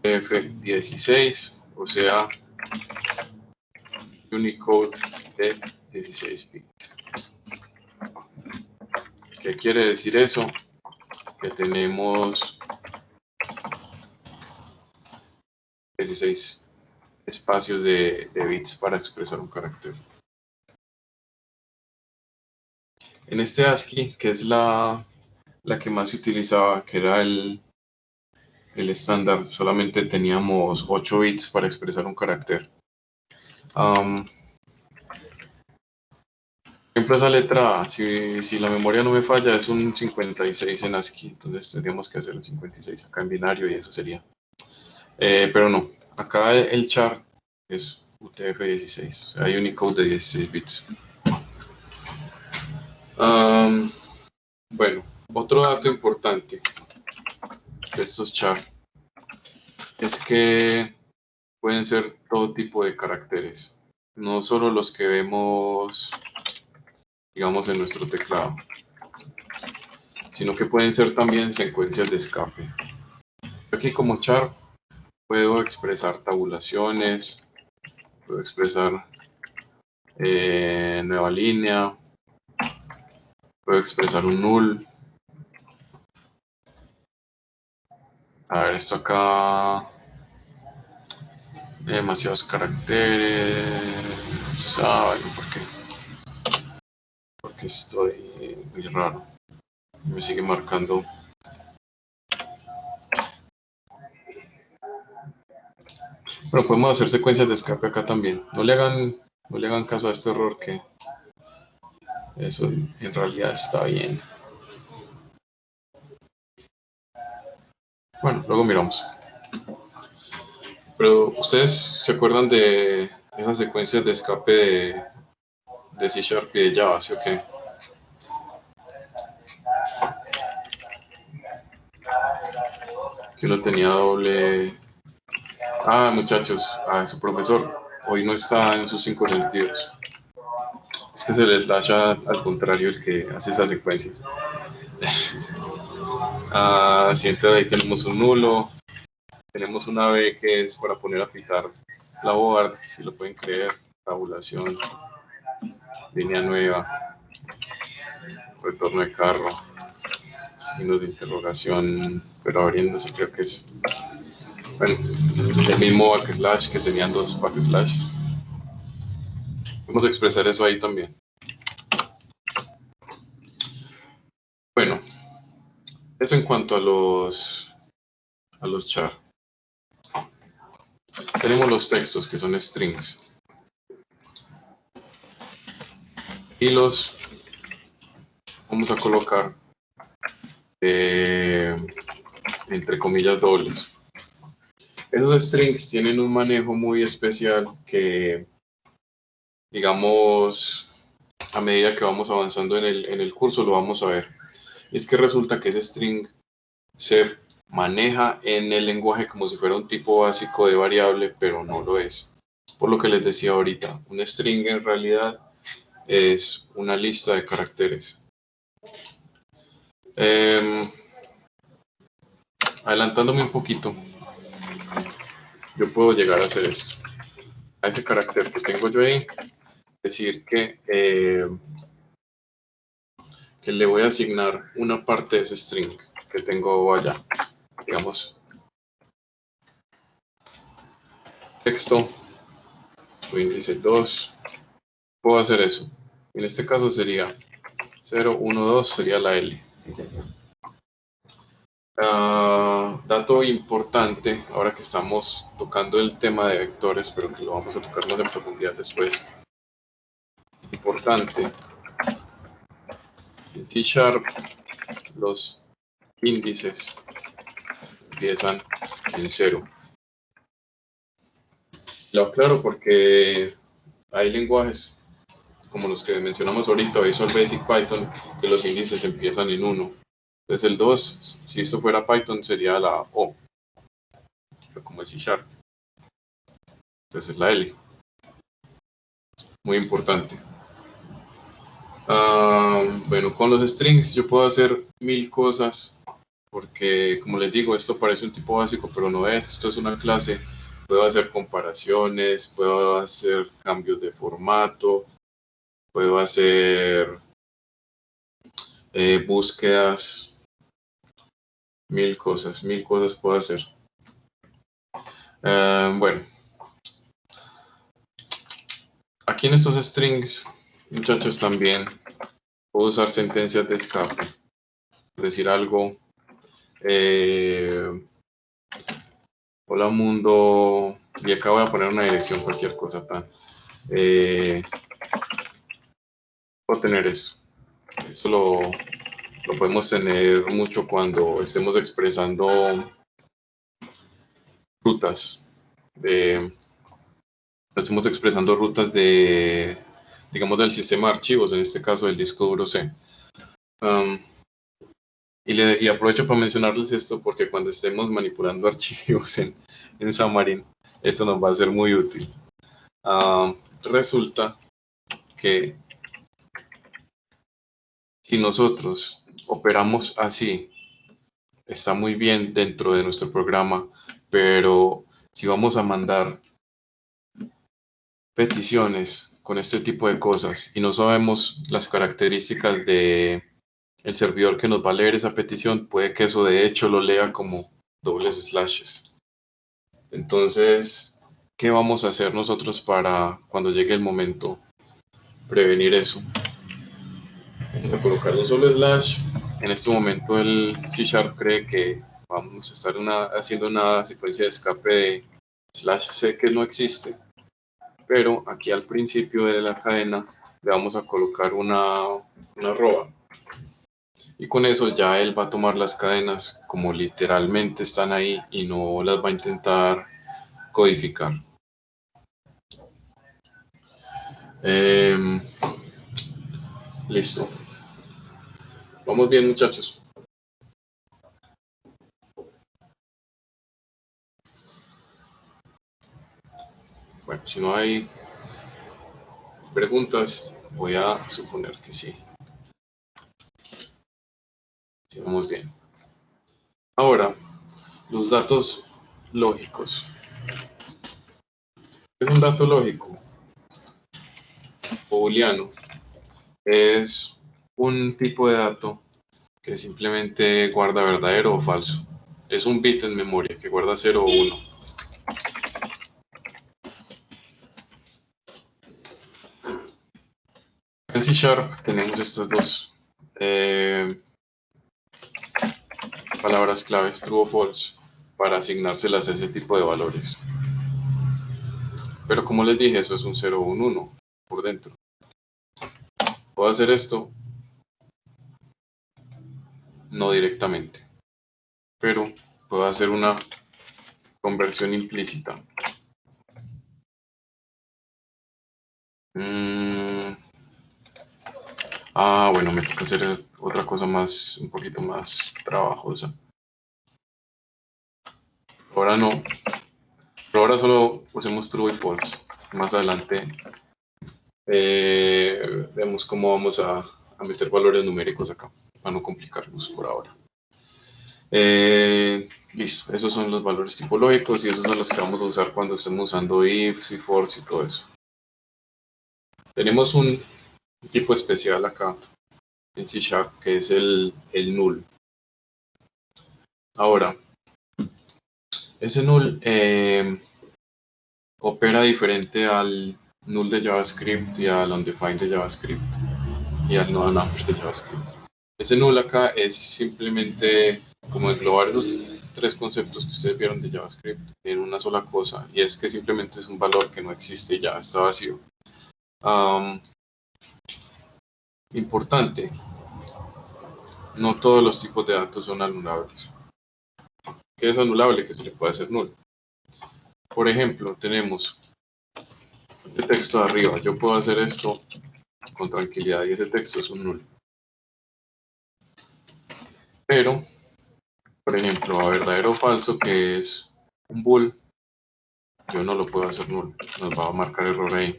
F16, o sea, Unicode de 16 bits. ¿Qué quiere decir eso? Que tenemos 16 espacios de bits para expresar un carácter. En este ASCII, que es la que más se utilizaba, que era el estándar, solamente teníamos 8 bits para expresar un carácter. Por ejemplo, esa letra A, si la memoria no me falla, es un 56 en ASCII, entonces tendríamos que hacer el 56 acá en binario y eso sería. Pero no, acá el char es UTF-16, o sea, hay Unicode de 16 bits. Bueno, otro dato importante de estos char es que pueden ser todo tipo de caracteres, no solo los que vemos, digamos, en nuestro teclado, sino que pueden ser también secuencias de escape. Aquí como char puedo expresar tabulaciones, puedo expresar Nueva línea. Puedo expresar un null. A ver, esto acá. Demasiados caracteres. ¿Saben por qué? Porque estoy muy raro. Me sigue marcando. Pero podemos hacer secuencias de escape acá también. No le hagan caso a este error, que eso en realidad está bien. Bueno, luego miramos. Pero ¿ustedes se acuerdan de esas secuencias de escape de C# y de Java, sí o qué? Que uno tenía doble... Ah, muchachos, su profesor hoy no está en sus 5 sentidos. Es que es el slash al contrario el que hace esas secuencias. Siguiente, ahí tenemos un nulo. Tenemos una B que es para poner a picar la board, si lo pueden creer. Tabulación, línea nueva, retorno de carro, signos de interrogación, pero abriéndose, creo que es. Bueno, el mismo backslash, que serían 2 backslashes. Vamos a expresar eso ahí también. Bueno, eso en cuanto a los char. Tenemos los textos, que son strings. Y los vamos a colocar entre comillas dobles. Esos strings tienen un manejo muy especial que, digamos, a medida que vamos avanzando en el curso lo vamos a ver. Es que resulta que ese string se maneja en el lenguaje como si fuera un tipo básico de variable, pero no lo es. Por lo que les decía ahorita, un string en realidad es una lista de caracteres. Adelantándome un poquito, yo puedo llegar a hacer esto. A ese carácter que tengo yo ahí, decir que le voy a asignar una parte de ese string que tengo allá. Digamos, texto, su índice 2. Puedo hacer eso. En este caso sería 0, 1, 2, sería la L. Dato importante, ahora que estamos tocando el tema de vectores, pero que lo vamos a tocar más en profundidad después. Importante, en C# los índices empiezan en 0. Lo aclaro porque hay lenguajes como los que mencionamos ahorita, Visual Basic Python, que los índices empiezan en 1. Entonces el 2, si esto fuera Python, sería la O, como el C#. Entonces es la L. Muy importante. Bueno, con los strings yo puedo hacer 1000 cosas, porque como les digo, esto parece un tipo básico, pero no es. Esto es una clase. Puedo hacer comparaciones, puedo hacer cambios de formato, puedo hacer búsquedas, 1000 cosas puedo hacer. Bueno, aquí en estos strings, muchachos, también puedo usar sentencias de escape, decir algo. Hola mundo, y acá voy a poner una dirección, cualquier cosa. Puedo tener eso. Eso lo podemos tener mucho cuando estemos expresando rutas. Estemos expresando rutas de, digamos, del sistema de archivos, en este caso del disco duro C. Y aprovecho para mencionarles esto porque cuando estemos manipulando archivos en Xamarin, esto nos va a ser muy útil. Resulta que si nosotros operamos así, está muy bien dentro de nuestro programa, pero si vamos a mandar peticiones con este tipo de cosas y no sabemos las características de el servidor que nos va a leer esa petición, puede que eso de hecho lo lea como dobles slashes. Entonces, ¿qué vamos a hacer nosotros para cuando llegue el momento prevenir eso? Vamos a colocar un solo slash. En este momento el C# cree que vamos a estar haciendo una secuencia de escape de /c que no existe, pero aquí al principio de la cadena le vamos a colocar una arroba, y con eso ya él va a tomar las cadenas como literalmente están ahí y no las va a intentar codificar. Listo. Vamos bien, muchachos. Bueno, si no hay preguntas, voy a suponer que sí. Sí, vamos bien. Ahora, los datos lógicos. ¿Qué es un dato lógico o booleano? Es un tipo de dato que simplemente guarda verdadero o falso. Es un bit en memoria que guarda 0 o 1. En C# tenemos estas dos palabras claves, true o false, para asignárselas a ese tipo de valores. Pero como les dije, eso es un 0 o un 1 por dentro. Puedo hacer esto no directamente, pero puedo hacer una conversión implícita. Bueno, me toca hacer otra cosa más, un poquito más trabajosa. Ahora no. Pero ahora solo usemos true y false. Más adelante vemos cómo vamos a meter valores numéricos acá, para no complicarnos por ahora. Listo, esos son los valores tipológicos y esos son los que vamos a usar cuando estemos usando ifs y fors y todo eso. Tenemos un tipo especial acá en C# que es el null. Ahora, ese null opera diferente al null de JavaScript y al undefined de JavaScript y al no number de JavaScript. Ese null acá es simplemente como englobar esos tres conceptos que ustedes vieron de JavaScript en una sola cosa, y es que simplemente es un valor que no existe y ya está vacío. Importante, no todos los tipos de datos son anulables. ¿Qué es anulable? Que se le puede hacer null. Por ejemplo, tenemos este texto de arriba. Yo puedo hacer esto con tranquilidad y ese texto es un null. Pero, por ejemplo, a verdadero o falso, que es un bool, yo no lo puedo hacer null. Nos va a marcar error ahí.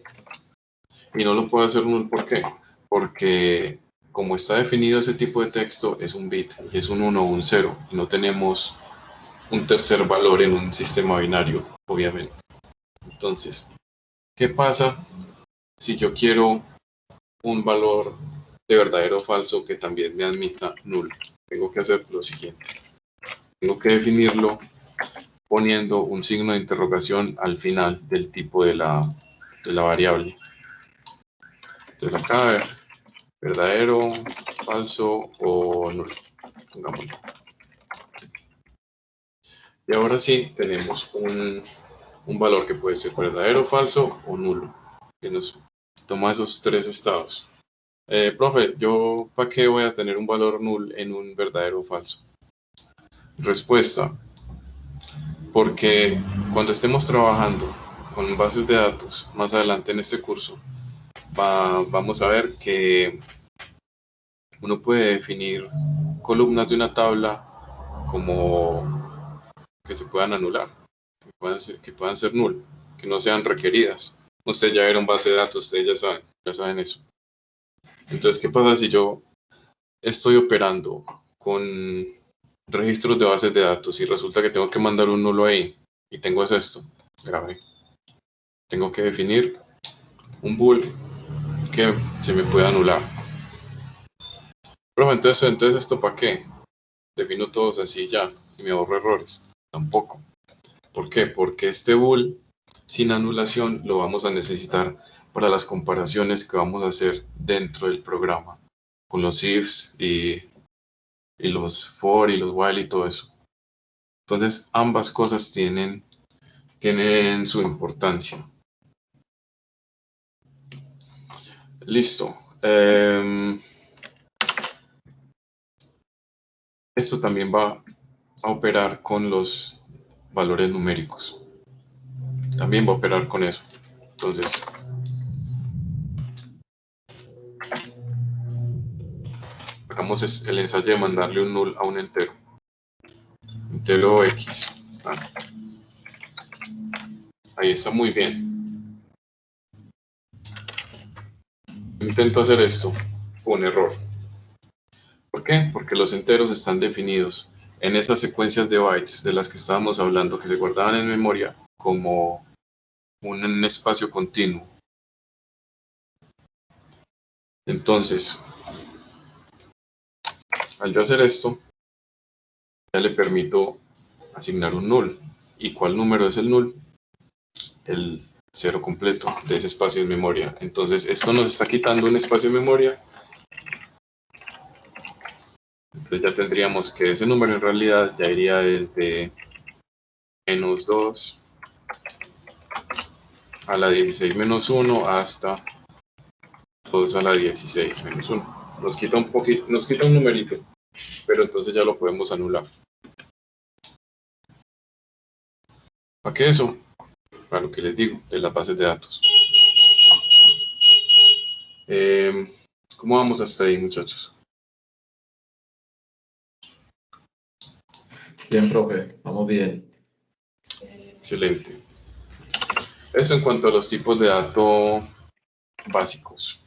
Y no lo puedo hacer null, ¿por qué? Porque como está definido ese tipo de texto, es un bit, y es un 1 o un 0, y no tenemos un tercer valor en un sistema binario, obviamente. Entonces, ¿qué pasa si yo quiero un valor de verdadero o falso que también me admita null? Tengo que hacer lo siguiente. Tengo que definirlo poniendo un signo de interrogación al final del tipo de la variable. Entonces acá, verdadero, falso o null. Pongámoslo. Y ahora sí tenemos un valor que puede ser verdadero, falso o nulo, que nos toma esos tres estados. Profe, ¿yo para qué voy a tener un valor null en un verdadero o falso? Respuesta, porque cuando estemos trabajando con bases de datos más adelante en este curso, vamos a ver que uno puede definir columnas de una tabla como que se puedan anular, que puedan ser null, que no sean requeridas. Ustedes ya vieron base de datos, ustedes ya saben eso. Entonces, ¿qué pasa si yo estoy operando con registros de bases de datos y resulta que tengo que mandar un nulo ahí? Y tengo esto, grave. Tengo que definir un bool que se me puede anular. Pero entonces ¿esto para qué? Defino todos así ya y me ahorro errores. Tampoco. ¿Por qué? Porque este bool sin anulación lo vamos a necesitar para las comparaciones que vamos a hacer dentro del programa, con los ifs y los for y los while y todo eso. Entonces ambas cosas tienen su importancia. Listo. Esto también va a operar con los valores numéricos. También va a operar con eso. Entonces, hagamos el ensayo de mandarle un null a un entero. Entero x. Ahí está, muy bien. Intento hacer esto. Fue un error. ¿Por qué? Porque los enteros están definidos en esas secuencias de bytes de las que estábamos hablando, que se guardaban en memoria como un espacio continuo. Entonces, al yo hacer esto, ya le permito asignar un null. ¿Y cuál número es el null? El cero completo de ese espacio en memoria. Entonces, esto nos está quitando un espacio en memoria. Entonces ya tendríamos que ese número en realidad ya iría desde -2 a la 16 menos 1 hasta 2 a la 16 menos 1. Nos quita un poquito, nos quita un numerito, pero entonces ya lo podemos anular. ¿Para qué eso? Para lo que les digo, de las bases de datos. ¿Cómo vamos hasta ahí, muchachos? Bien, profe, vamos bien. Excelente. Eso en cuanto a los tipos de datos básicos.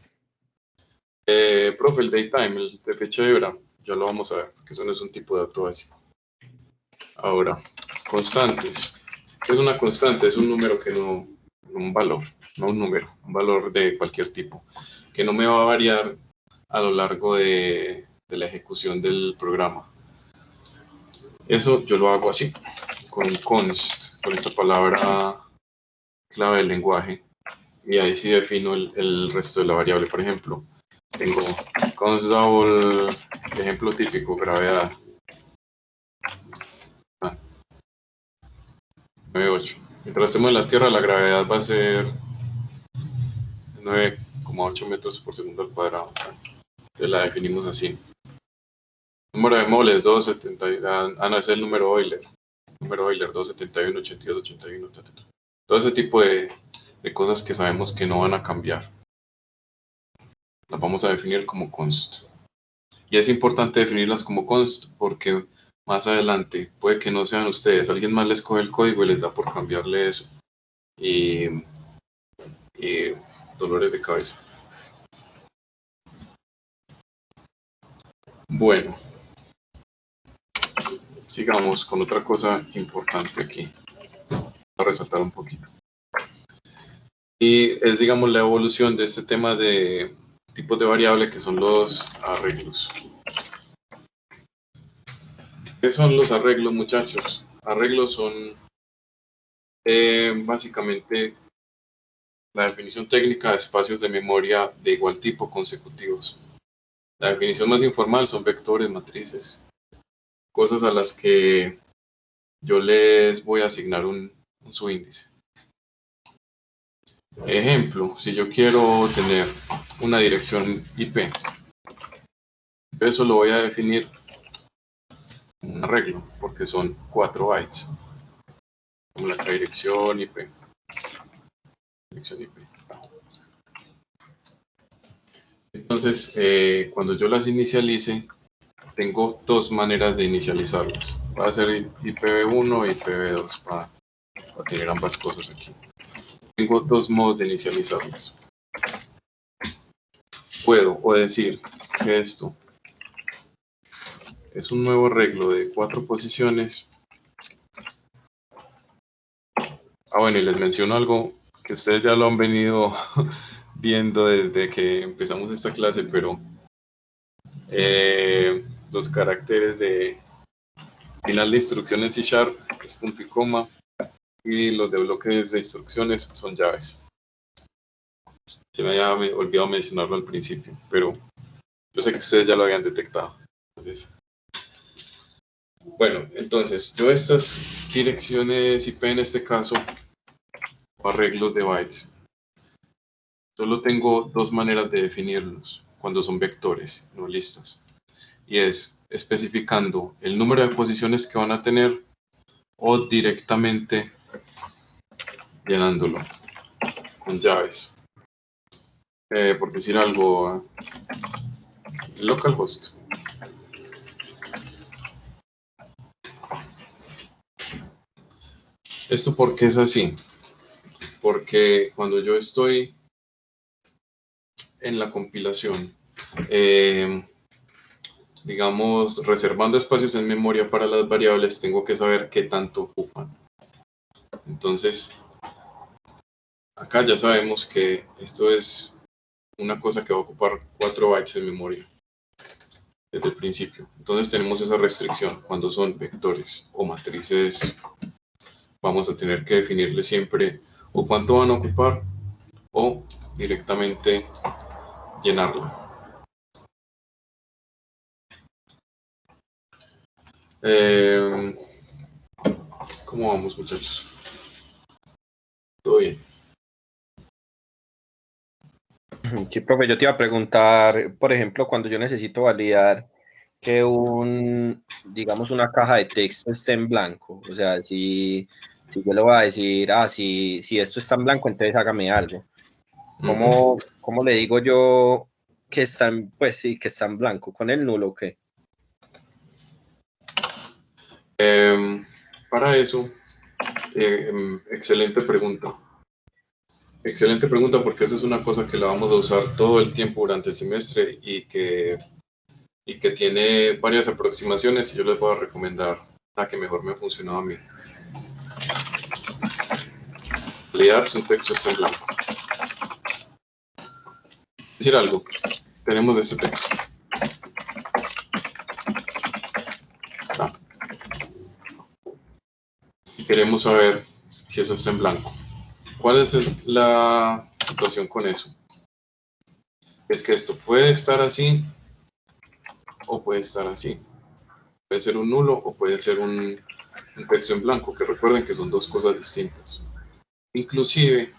Profe, el datetime, el de fecha y hora, ya lo vamos a ver, porque eso no es un tipo de dato básico. Ahora, constantes. ¿Qué es una constante? Es un número que no, un valor, no un número, un valor de cualquier tipo, que no me va a variar a lo largo de la ejecución del programa. Eso yo lo hago así, con const, con esta palabra clave del lenguaje, y ahí sí defino el resto de la variable. Por ejemplo, tengo const double, ejemplo típico, gravedad. 9,8. Mientras estemos en la Tierra, la gravedad va a ser 9,8 metros por segundo al cuadrado. Entonces la definimos así. Número de moles, 270. No, ese es el número Euler. Número Euler, 271, 82, 81. Todo ese tipo de cosas que sabemos que no van a cambiar. Las vamos a definir como const. Y es importante definirlas como const porque más adelante puede que no sean ustedes. Alguien más les coge el código y les da por cambiarle eso. Y dolores de cabeza. Bueno, sigamos con otra cosa importante aquí. Voy a resaltar un poquito. Y es, digamos, la evolución de este tema de tipos de variable que son los arreglos. ¿Qué son los arreglos, muchachos? Arreglos son básicamente la definición técnica de espacios de memoria de igual tipo consecutivos. La definición más informal son vectores, matrices, cosas a las que yo les voy a asignar un subíndice. Ejemplo, si yo quiero tener una dirección IP, eso lo voy a definir como un arreglo, porque son 4 bytes, como la dirección IP. Dirección IP. Entonces, cuando yo las inicialice, tengo dos maneras de inicializarlas. Va a ser IPv1 y IPv2 para tener ambas cosas aquí. Tengo dos modos de inicializarlas. Puedo o decir que esto es un nuevo arreglo de 4 posiciones. Bueno, y les menciono algo que ustedes ya lo han venido viendo desde que empezamos esta clase, pero los caracteres de final de instrucción en C# es punto y coma, y los de bloques de instrucciones son llaves. Se me había olvidado mencionarlo al principio, pero yo sé que ustedes ya lo habían detectado. Entonces, yo estas direcciones IP en este caso, o arreglos de bytes, solo tengo dos maneras de definirlos cuando son vectores, no listas. Y es especificando el número de posiciones que van a tener o directamente llenándolo con llaves. Por decir algo, localhost. ¿Esto por qué es así? Porque cuando yo estoy en la compilación, digamos, reservando espacios en memoria para las variables, tengo que saber qué tanto ocupan. Entonces, acá ya sabemos que esto es una cosa que va a ocupar 4 bytes en memoria desde el principio. Entonces tenemos esa restricción. Cuando son vectores o matrices, vamos a tener que definirle siempre o cuánto van a ocupar o directamente llenarla. ¿Cómo vamos, muchachos? ¿Todo bien? Sí, profe, yo te iba a preguntar, por ejemplo, cuando yo necesito validar que digamos, una caja de texto esté en blanco, o sea, si yo le voy a decir, si esto está en blanco, entonces hágame algo. ¿Cómo le digo yo que está que está en blanco? ¿Con el nulo o qué? Para eso, excelente pregunta. Excelente pregunta, porque esa es una cosa que la vamos a usar todo el tiempo durante el semestre y que tiene varias aproximaciones, y yo les voy a recomendar la que mejor me ha funcionado a mí. Validar si un texto está en blanco. Decir algo, tenemos este texto. Y queremos saber si eso está en blanco. ¿Cuál es la situación con eso? Es que esto puede estar así o puede estar así. Puede ser un nulo o puede ser un texto en blanco, que recuerden que son dos cosas distintas. Inclusive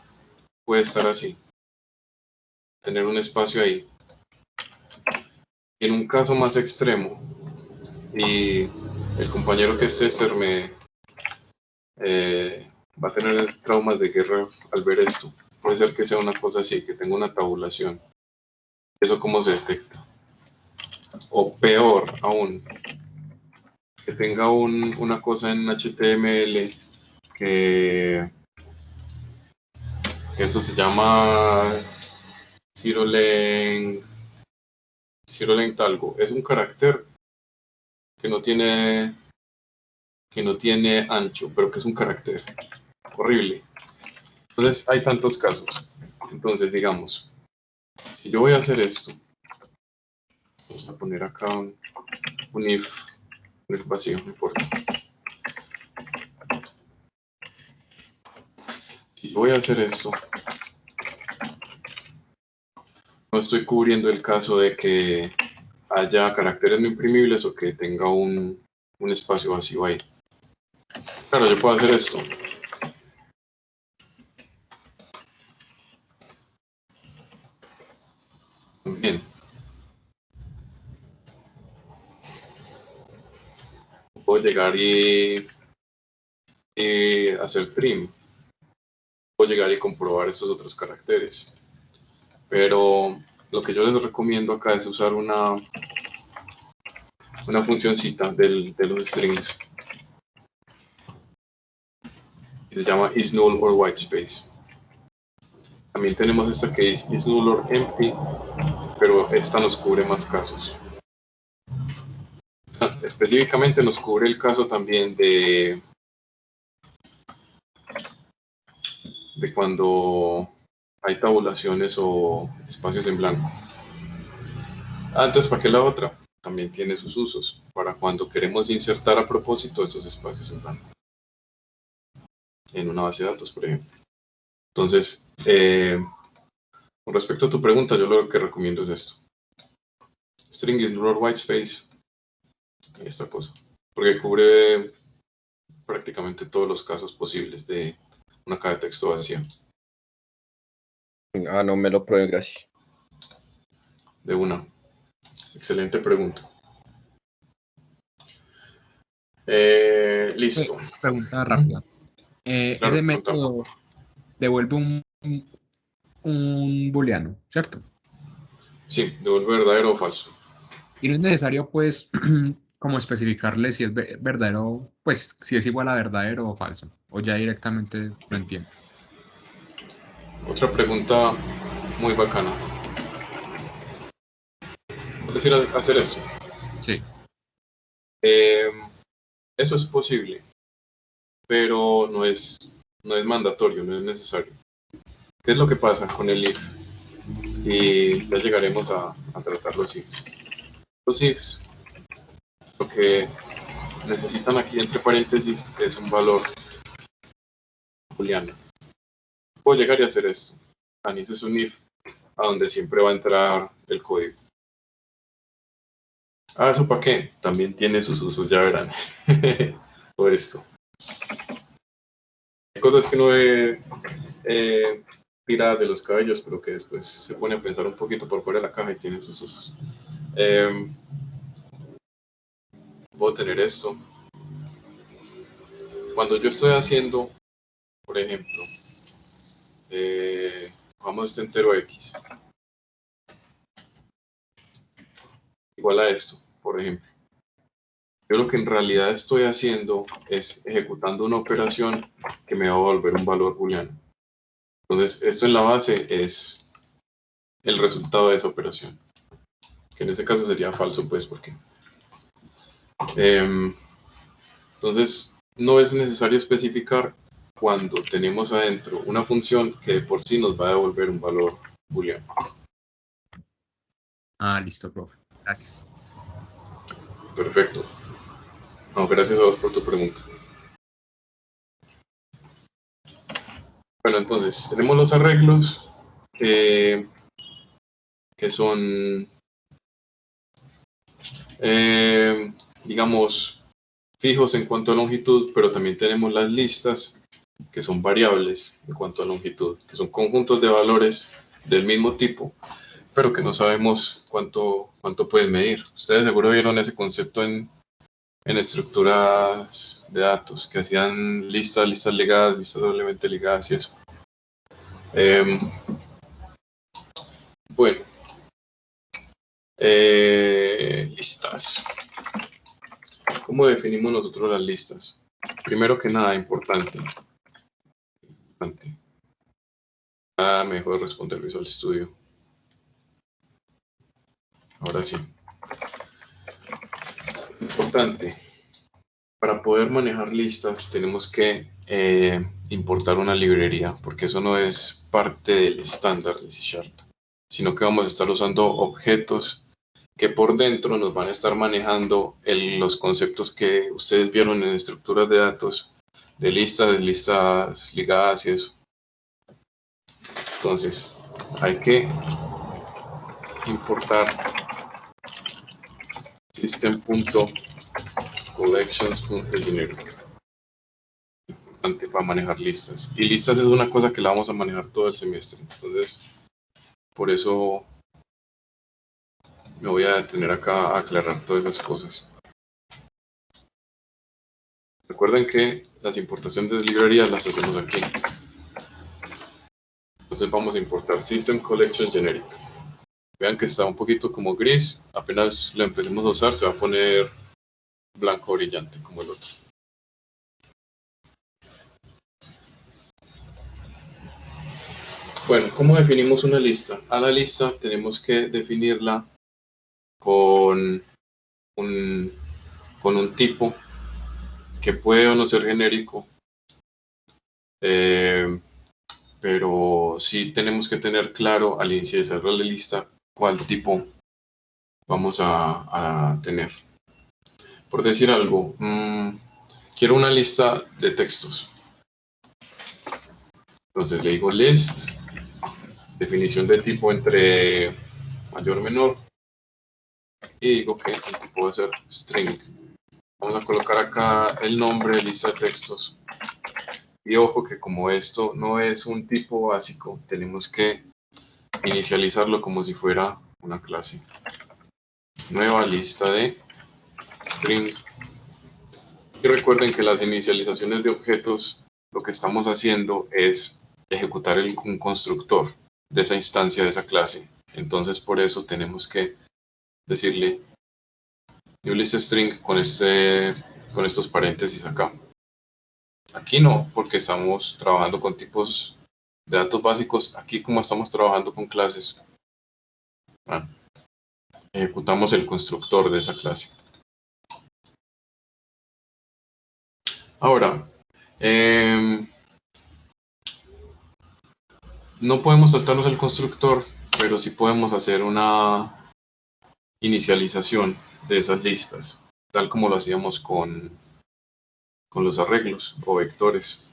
puede estar así, tener un espacio ahí. Y en un caso más extremo, y el compañero que es tester va a tener traumas de guerra al ver esto. Puede ser que sea una cosa así, que tenga una tabulación. ¿Eso cómo se detecta? O peor aún, que tenga una cosa en HTML que eso se llama zero length algo. Es un carácter que no tiene ancho, pero que es un carácter horrible. Entonces hay tantos casos. Entonces, digamos, si yo voy a hacer esto, vamos a poner acá un if vacío, no importa. Si yo voy a hacer esto, no estoy cubriendo el caso de que haya caracteres no imprimibles o que tenga un espacio vacío ahí. Claro, yo puedo hacer esto. También. Puedo llegar y hacer trim. Puedo llegar y comprobar estos otros caracteres. Pero lo que yo les recomiendo acá es usar una funcioncita de los strings que se llama isNull or whitespace. También tenemos esta que es isNull or empty, pero esta nos cubre más casos. Específicamente nos cubre el caso también de cuando hay tabulaciones o espacios en blanco. Entonces, ¿para qué la otra? También tiene sus usos, para cuando queremos insertar a propósito esos espacios en blanco. En una base de datos, por ejemplo. Entonces, con respecto a tu pregunta, yo lo que recomiendo es esto. String ignore whitespace, esta cosa, porque cubre prácticamente todos los casos posibles de una caja de texto vacía. No me lo prueben, gracias. De una. Excelente pregunta. Listo. Pregunta rápida. Claro, Ese método devuelve un booleano, ¿cierto? Sí, devuelve verdadero o falso. Y no es necesario, pues, como especificarle si es verdadero, pues, si es igual a verdadero o falso. O ya directamente lo entiendo. Otra pregunta muy bacana. ¿Puedes ir a hacer esto? Sí. Eso es posible, pero no es mandatorio, no es necesario. ¿Qué es lo que pasa con el if? Y ya llegaremos a tratar los ifs. Los ifs, lo que necesitan aquí entre paréntesis es un valor booleano. Puedo llegar y hacer esto. Ese es un if a donde siempre va a entrar el código. ¿Eso para qué? También tiene sus usos, ya verán. O esto. Hay cosas que no tira de los cabellos, pero que después se pone a pensar un poquito por fuera de la caja y tiene sus usos. Puedo tener esto. Cuando yo estoy haciendo, por ejemplo, vamos este entero x igual a esto, por ejemplo. Yo lo que en realidad estoy haciendo es ejecutando una operación que me va a devolver un valor booleano. Entonces, esto en la base es el resultado de esa operación, que en este caso sería falso, pues, porque entonces no es necesario especificar cuando tenemos adentro una función que de por sí nos va a devolver un valor booleano. Listo, profe. Gracias. Perfecto. No, gracias a vos por tu pregunta. Bueno, entonces tenemos los arreglos que son, digamos, fijos en cuanto a longitud, pero también tenemos las listas que son variables en cuanto a longitud, que son conjuntos de valores del mismo tipo, pero que no sabemos cuánto pueden medir. Ustedes seguro vieron ese concepto en estructuras de datos, que hacían listas ligadas, listas doblemente ligadas y eso. Bueno, listas. ¿Cómo definimos nosotros las listas? Primero que nada, importante. Mejor responder Visual Studio. Ahora sí. Importante. Para poder manejar listas tenemos que importar una librería, porque eso no es parte del estándar de C#, sino que vamos a estar usando objetos que por dentro nos van a estar manejando los conceptos que ustedes vieron en estructuras de datos, de listas ligadas y eso. Entonces, hay que importar system.collections.generic para manejar listas. Y listas es una cosa que la vamos a manejar todo el semestre. Entonces, por eso me voy a detener acá a aclarar todas esas cosas. Recuerden que las importaciones de librerías las hacemos aquí. Entonces vamos a importar System Collection Generic. Vean que está un poquito como gris. Apenas lo empecemos a usar se va a poner blanco brillante como el otro. Bueno, ¿cómo definimos una lista? A la lista tenemos que definirla con un tipo que puede o no ser genérico. pero sí tenemos que tener claro al inicializar la lista cuál tipo vamos a tener. Por decir algo, quiero una lista de textos. Entonces le digo list, definición de tipo entre mayor o menor, y digo que el tipo va a ser string. Vamos a colocar acá el nombre de lista de textos. Y ojo que como esto no es un tipo básico, tenemos que inicializarlo como si fuera una clase. Nueva lista de string. Y recuerden que las inicializaciones de objetos, lo que estamos haciendo es ejecutar un constructor de esa instancia, de esa clase. Entonces por eso tenemos que decirle new list string con estos paréntesis acá. Aquí no, porque estamos trabajando con tipos de datos básicos. Aquí, como estamos trabajando con clases, ejecutamos el constructor de esa clase. Ahora, no podemos saltarnos el constructor, pero sí podemos hacer una inicialización de esas listas, tal como lo hacíamos con los arreglos o vectores.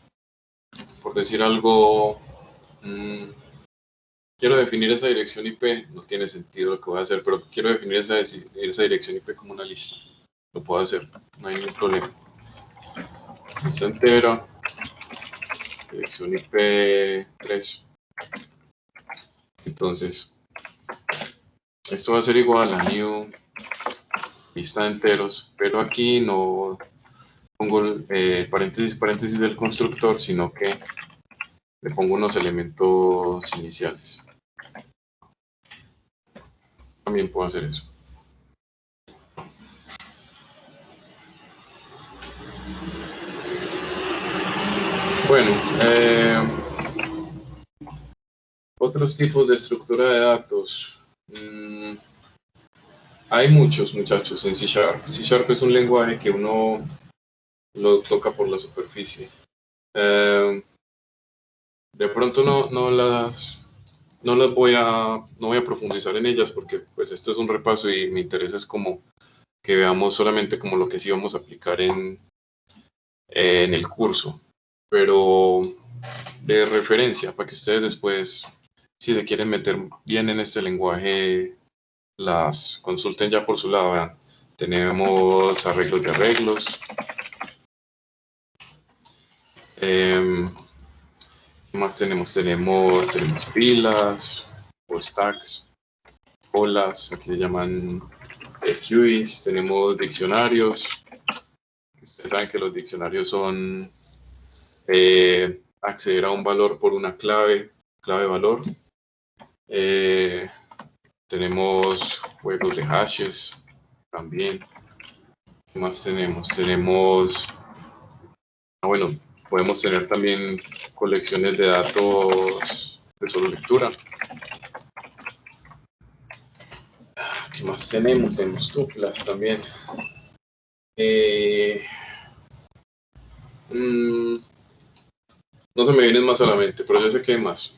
Por decir algo, quiero definir esa dirección IP, no tiene sentido lo que voy a hacer, pero quiero definir esa dirección IP como una lista. Lo puedo hacer, no hay ningún problema. Lista entera, dirección IP 3. Entonces, esto va a ser igual a new lista de enteros, pero aquí no pongo paréntesis del constructor, sino que le pongo unos elementos iniciales. También puedo hacer eso. Bueno, otros tipos de estructura de datos. Hay muchos, muchachos, en C#. C# es un lenguaje que uno lo toca por la superficie. De pronto no voy a profundizar en ellas porque pues esto es un repaso y mi interés es como que veamos solamente como lo que sí vamos a aplicar en el curso. Pero de referencia, para que ustedes después, si se quieren meter bien en este lenguaje, las consulten ya por su lado. Vean. Tenemos arreglos de arreglos. ¿Qué más tenemos? Tenemos pilas o stacks, colas, aquí se llaman queues. Tenemos diccionarios. Ustedes saben que los diccionarios son acceder a un valor por una clave valor. Tenemos juegos de hashes también. ¿Qué más tenemos? Bueno, podemos tener también colecciones de datos de solo lectura. ¿Qué más tenemos? Tenemos tuplas también. No se me vienen más a la mente, pero yo sé que hay más.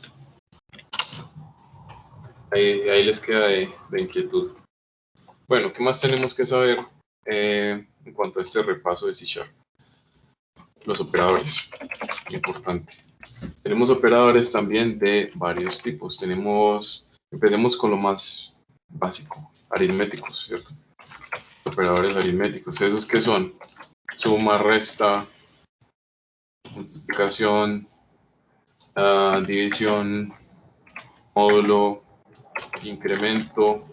Ahí les queda de inquietud. Bueno, ¿qué más tenemos que saber en cuanto a este repaso de C#? Los operadores, importante. Tenemos operadores también de varios tipos. Empecemos con lo más básico, aritméticos, ¿cierto? Operadores aritméticos, ¿esos qué son? Suma, resta, multiplicación, división, módulo, incremento.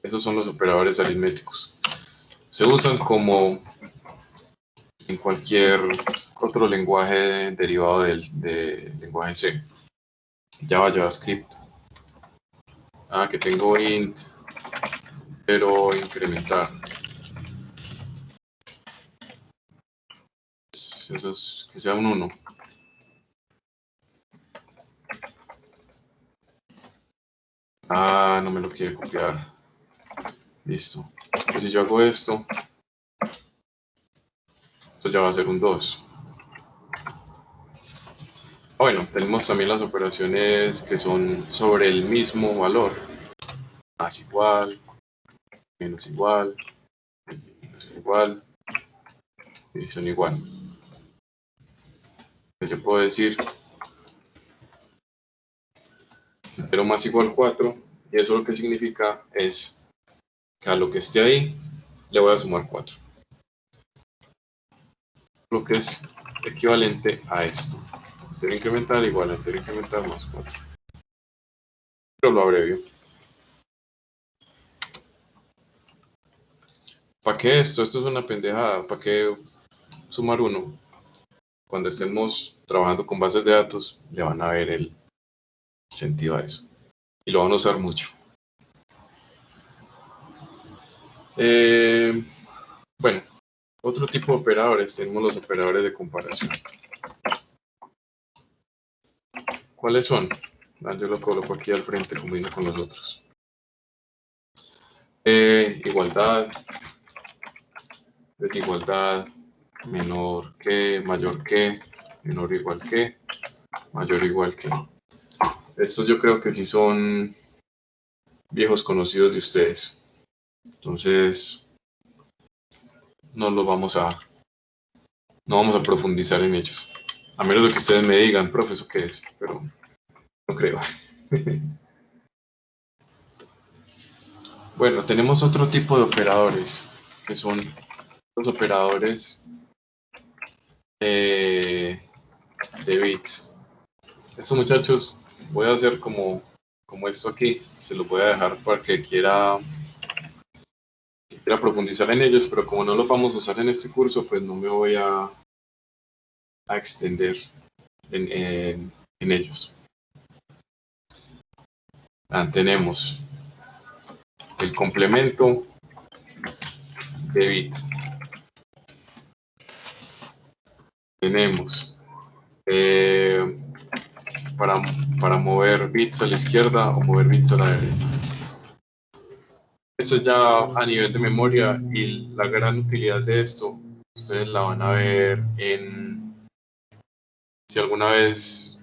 Esos son los operadores aritméticos. Se usan como en cualquier otro lenguaje derivado del lenguaje C. Java, JavaScript. Que tengo int, pero incrementar. Eso es que sea un 1. No me lo quiere copiar. Listo. Entonces si yo hago esto ya va a ser un 2. Bueno, tenemos también las operaciones que son sobre el mismo valor. Más igual, menos igual, igual, división igual. Yo puedo decir 0 más igual 4, y eso lo que significa es que a lo que esté ahí le voy a sumar 4. Lo que es equivalente a esto. Entero incremental igual a entero incremental más 4. Pero lo abrevio. ¿Para qué esto? Esto es una pendejada. ¿Para qué sumar 1? Cuando estemos trabajando con bases de datos, le van a ver el sentido a eso. Y lo van a usar mucho. Bueno, otro tipo de operadores. Tenemos los operadores de comparación. ¿Cuáles son? Yo lo coloco aquí al frente, como hice con los otros. Igualdad, desigualdad, menor que, mayor que, menor o igual que, mayor o igual que. Estos yo creo que sí son viejos conocidos de ustedes. Entonces, no vamos a profundizar en ellos. A menos de que ustedes me digan, profe, ¿eso qué es? Pero no creo. Bueno, tenemos otro tipo de operadores, que son los operadores de bits. Estos muchachos, voy a hacer como esto aquí, se los voy a dejar para que quiera profundizar en ellos, pero como no los vamos a usar en este curso, pues no me voy a extender en ellos. Tenemos el complemento de bit. Tenemos para mover bits a la izquierda o mover bits a la derecha. Eso es ya a nivel de memoria, y la gran utilidad de esto, ustedes la van a ver si alguna vez,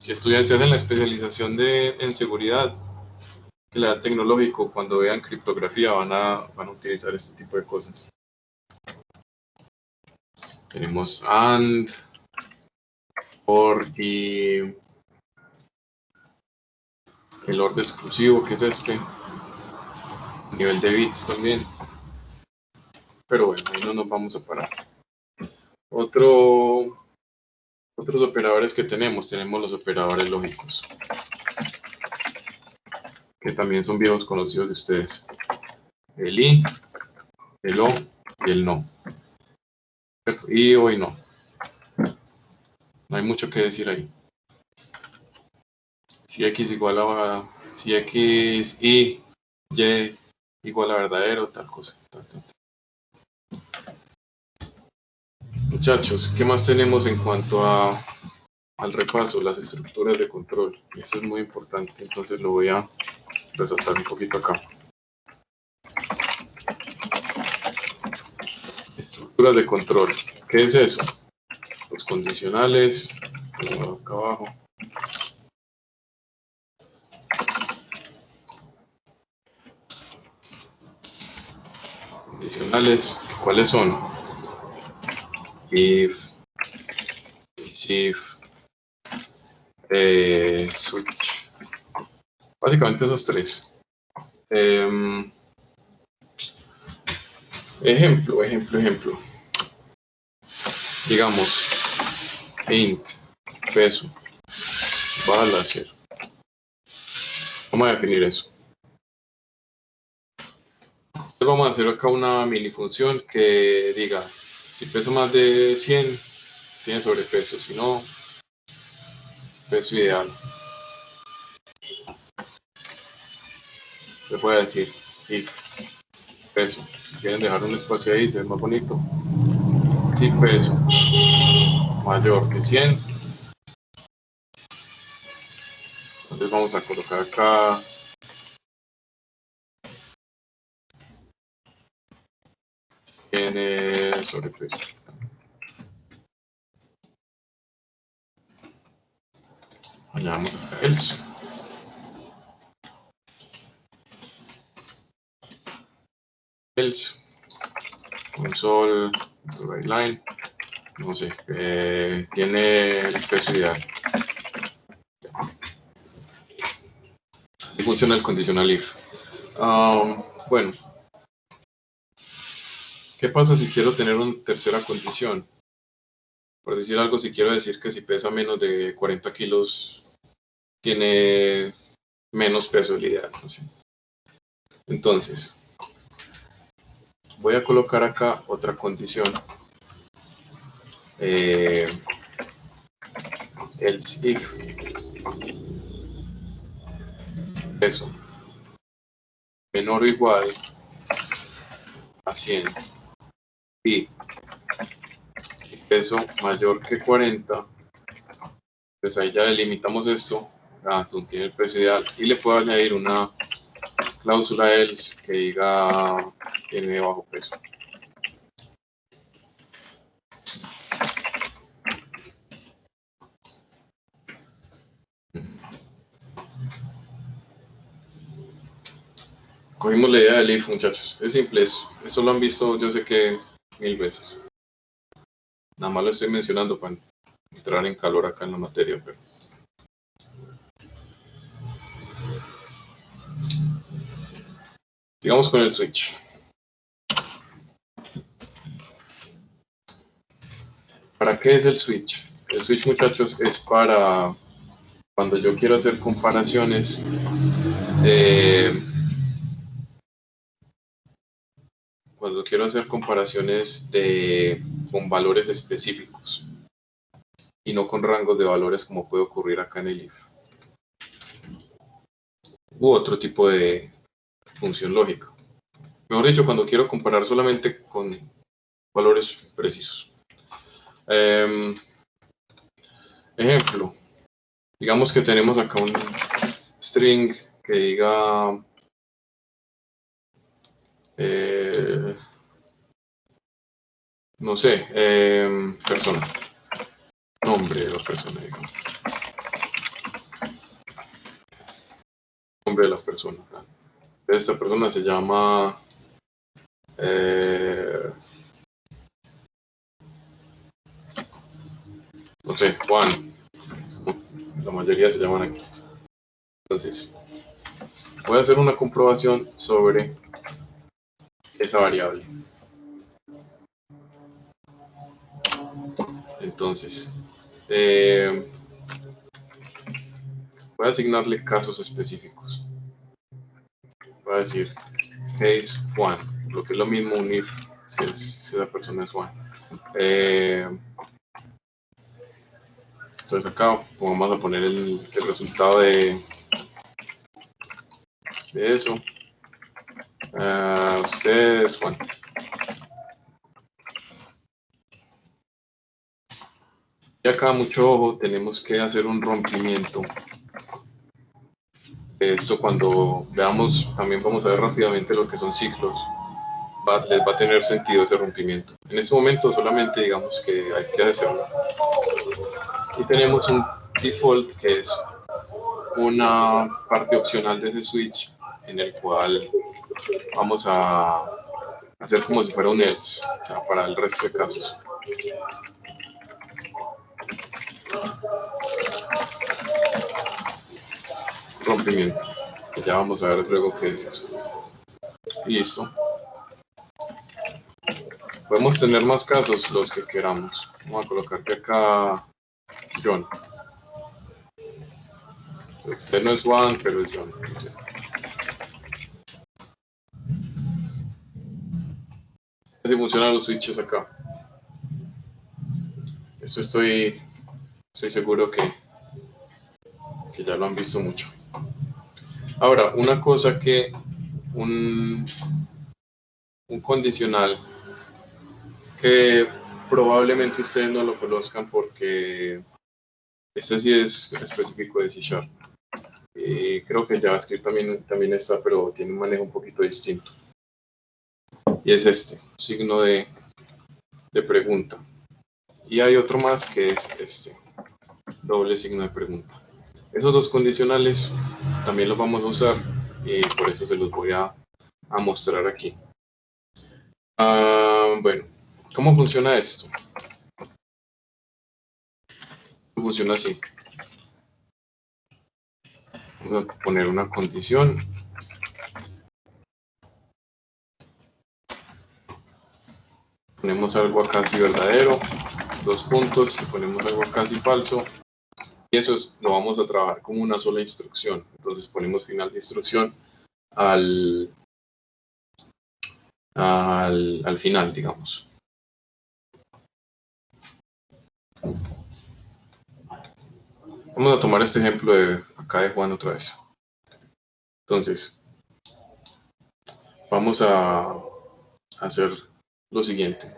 si hacen la especialización en seguridad, el tecnológico, cuando vean criptografía van a utilizar este tipo de cosas. Tenemos AND, OR y el OR exclusivo, que es este, nivel de bits también. Pero bueno, ahí no nos vamos a parar. Otros operadores que tenemos los operadores lógicos, que también son viejos conocidos de ustedes. El I, el O y el NO. I, O y NO. No hay mucho que decir ahí. Si X igual a... Si X, Y, Y igual a verdadero, tal cosa. Tal. Muchachos, ¿qué más tenemos en cuanto al repaso? Las estructuras de control. Esto es muy importante, entonces lo voy a resaltar un poquito acá. Estructuras de control. ¿Qué es eso? Los condicionales, acá abajo. Condicionales, ¿cuáles son? If, if, switch. Básicamente esos tres. Ejemplo. Digamos, int, peso, igual a 0. Vamos a definir eso. Entonces vamos a hacer acá una mini función que diga, si pesa más de 100, tiene sobrepeso, si no, peso ideal. Le puede decir if peso. Si quieren dejar un espacio ahí, se ve más bonito. Si peso mayor que 100, entonces vamos a colocar acá tiene sobrepeso. añadamos acá else. Else console line, no sé, tiene el peso ideal. Así funciona el conditional if. Bueno, ¿qué pasa si quiero tener una tercera condición? Por decir algo, si quiero decir que si pesa menos de 40 kilos, tiene menos peso del ideal, no sé. Entonces, voy a colocar acá otra condición. Else if peso menor o igual a 100 y peso mayor que 40, pues ahí ya delimitamos esto. Entonces tiene el peso ideal y le puedo añadir una cláusula else que diga tiene bajo peso. Cogimos la idea del if, muchachos. Es simple eso. Esto lo han visto, yo sé que 1000 veces. Nada más lo estoy mencionando para entrar en calor acá en la materia, pero... sigamos con el switch. ¿Para qué es el switch? El switch, muchachos, es para cuando yo quiero hacer comparaciones con valores específicos y no con rangos de valores como puede ocurrir acá en el if u otro tipo de función lógica. Mejor dicho, cuando quiero comparar solamente con valores precisos. Ejemplo, digamos que tenemos acá un string que diga no sé, persona, nombre de la persona, digamos. Nombre de la persona. Esta persona se llama no sé, Juan. La mayoría se llaman aquí. Entonces, voy a hacer una comprobación sobre esa variable. Entonces, voy a asignarle casos específicos. Voy a decir case 1, lo que es lo mismo un if si la persona es Juan. Entonces acá vamos a poner el resultado de eso. Usted es Juan. Y acá, mucho ojo, tenemos que hacer un rompimiento. Esto cuando veamos, también vamos a ver rápidamente lo que son ciclos. Les va a tener sentido ese rompimiento. En este momento solamente digamos que hay que hacerlo. Y tenemos un default que es una parte opcional de ese switch en el cual vamos a hacer como si fuera un else, o sea, para el resto de casos. Rompimiento, que ya vamos a ver luego qué es eso. Y listo. Podemos tener más casos, los que queramos. Vamos a colocar que acá John. Este no es Juan, pero es John. No sé. Así funcionan los switches acá. Esto estoy seguro que ya lo han visto mucho. Ahora, una cosa que un condicional que probablemente ustedes no lo conozcan porque este sí es específico de C#. Creo que JavaScript también está, pero tiene un manejo un poquito distinto. Y es este, signo de pregunta. Y hay otro más que es este, doble signo de pregunta. esos dos condicionales también los vamos a usar y por eso se los voy a mostrar aquí. Bueno, ¿cómo funciona esto? Funciona así. Vamos a poner una condición. Ponemos algo acá si verdadero, 2 puntos, y ponemos algo acá si falso. Y eso lo vamos a trabajar como una sola instrucción. Entonces ponemos final de instrucción al final, digamos. Vamos a tomar este ejemplo de acá de Juan otra vez. Entonces, vamos a hacer lo siguiente.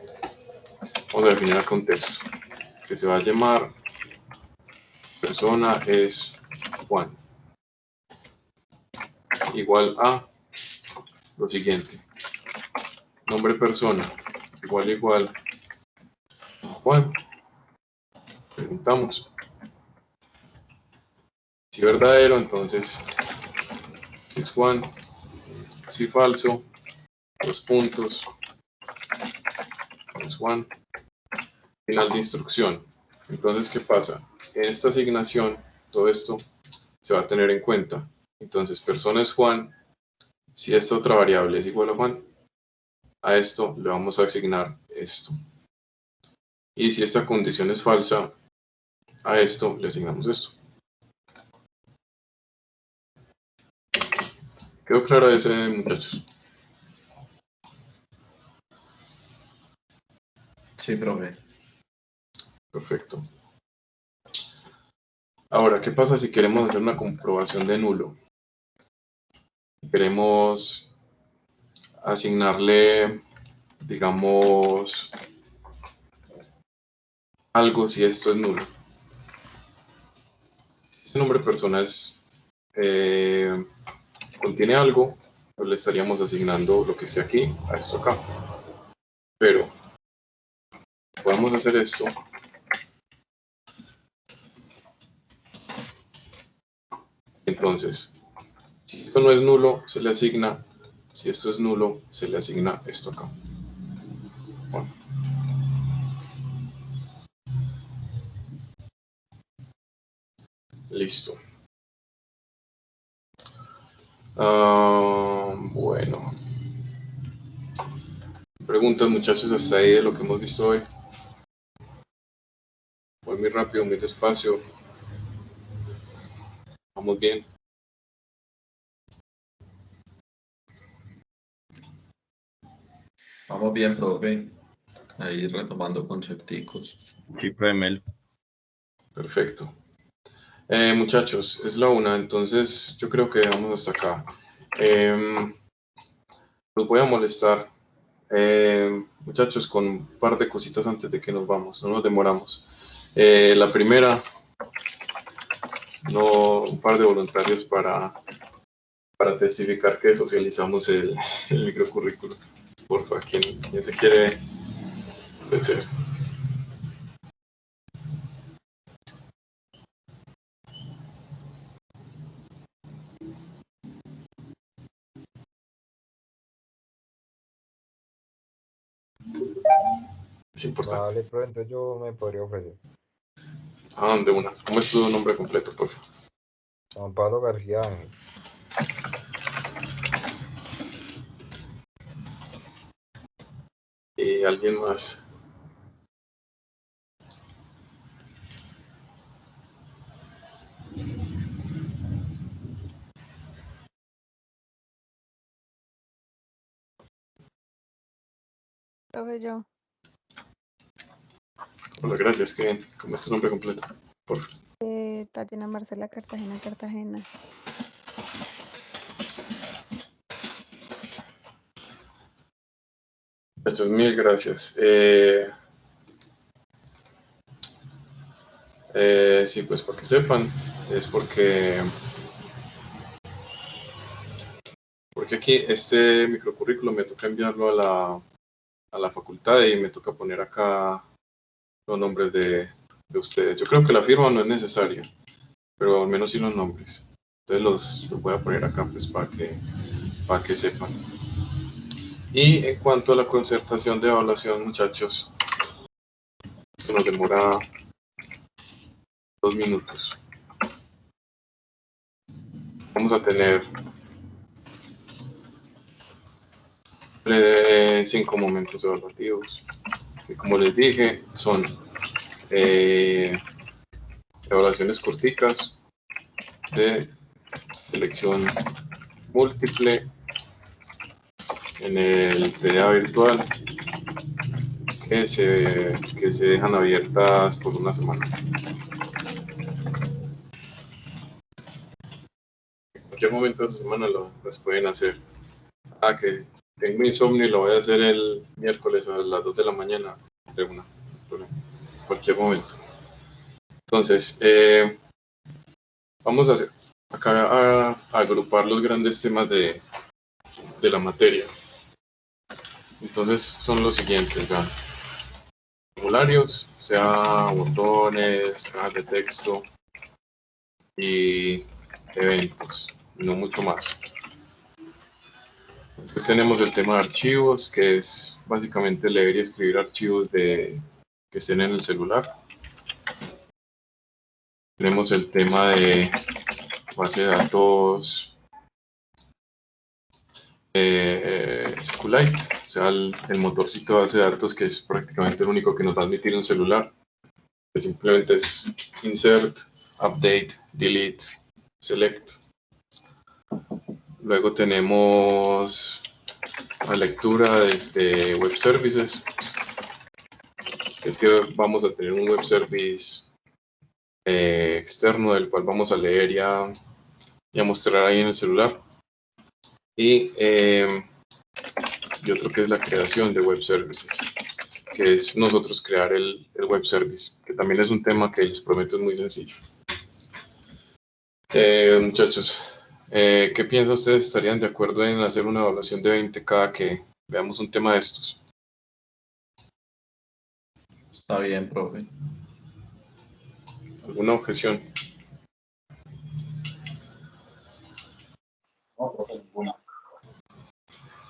Vamos a definir acá un texto que se va a llamar persona es Juan, igual a lo siguiente. Nombre persona igual a Juan. Preguntamos. Si verdadero, entonces si es Juan. Si falso, 2 puntos. Es Juan. Final de instrucción. Entonces, ¿qué pasa? En esta asignación, todo esto se va a tener en cuenta. Entonces, persona es Juan. Si esta otra variable es igual a Juan, a esto le vamos a asignar esto. Y si esta condición es falsa, a esto le asignamos esto. ¿Quedó claro ese, muchachos? Sí, profe. Perfecto. Ahora, ¿qué pasa si queremos hacer una comprobación de nulo? Queremos asignarle, digamos, algo si esto es nulo. Si este nombre persona contiene algo, pues le estaríamos asignando lo que esté aquí a esto acá. Pero podemos hacer esto. Entonces, si esto no es nulo, se le asigna. Si esto es nulo, se le asigna esto acá. Bueno. Listo. Bueno. Preguntas, muchachos, hasta ahí de lo que hemos visto hoy. Voy muy rápido, muy despacio. Vamos bien. Vamos bien, profe. Ahí retomando concepticos. Sí, profe Melo. Perfecto. Muchachos, es la 1, entonces yo creo que dejamos hasta acá. Los voy a molestar, muchachos, con un par de cositas antes de que nos vamos, no nos demoramos. La primera, un par de voluntarios para testificar que socializamos el microcurrículo. Porfa, ¿quién se quiere vencer? Es importante. Vale, pero entonces yo me podría ofrecer. De una. ¿Cómo es tu nombre completo, porfa? Juan Pablo García Ángel. ¿Y alguien más? Profe, yo. Hola, gracias. ¿Cómo es tu nombre completo? Porfa. Tatiana Marcela Cartagena, Cartagena. Muchachos, mil gracias. Sí, pues para que sepan, es porque aquí este microcurrículo me toca enviarlo a la facultad y me toca poner acá los nombres de ustedes. Yo creo que la firma no es necesaria, pero al menos sí los nombres. Entonces los voy a poner acá pues para que sepan. Y en cuanto a la concertación de evaluación, muchachos, esto nos demora 2 minutos. Vamos a tener 5 momentos evaluativos. Y como les dije, son evaluaciones corticas de selección múltiple en el TDA virtual que se dejan abiertas por una semana. En cualquier momento de esta semana las pueden hacer. Que tengo insomnio y lo voy a hacer el miércoles a las 2 de la mañana, de una, en cualquier momento. Entonces, vamos a hacer acá a agrupar los grandes temas de la materia. Entonces, son los siguientes, ¿verdad? Formularios, sea botones, cajas de texto y eventos, no mucho más. Después tenemos el tema de archivos, que es básicamente leer y escribir archivos que estén en el celular. Tenemos el tema de base de datos SQLite, o sea, el motorcito de base de datos que es prácticamente el único que nos va a admitir un celular. Que simplemente es insert, update, delete, select. Luego tenemos la lectura desde web services. Es que vamos a tener un web service externo del cual vamos a leer y a mostrar ahí en el celular. Y otro que es la creación de web services, que es nosotros crear el web service, que también es un tema que les prometo es muy sencillo. Muchachos, ¿qué piensan ustedes? ¿Estarían de acuerdo en hacer una evaluación de 20 cada que veamos un tema de estos? Está bien, profe. ¿Alguna objeción? No, creo que ninguna.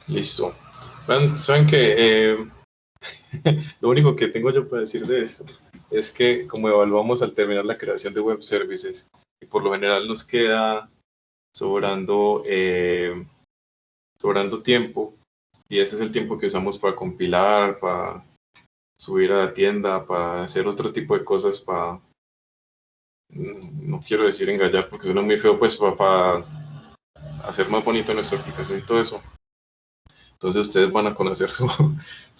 Listo. Saben que lo único que tengo yo para decir de esto es que como evaluamos al terminar la creación de web services, y por lo general nos queda sobrando tiempo, y ese es el tiempo que usamos para compilar, para subir a la tienda, para hacer otro tipo de cosas, no quiero decir engañar porque suena muy feo, pues para hacer más bonito nuestra aplicación y todo eso. Entonces ustedes van a conocer su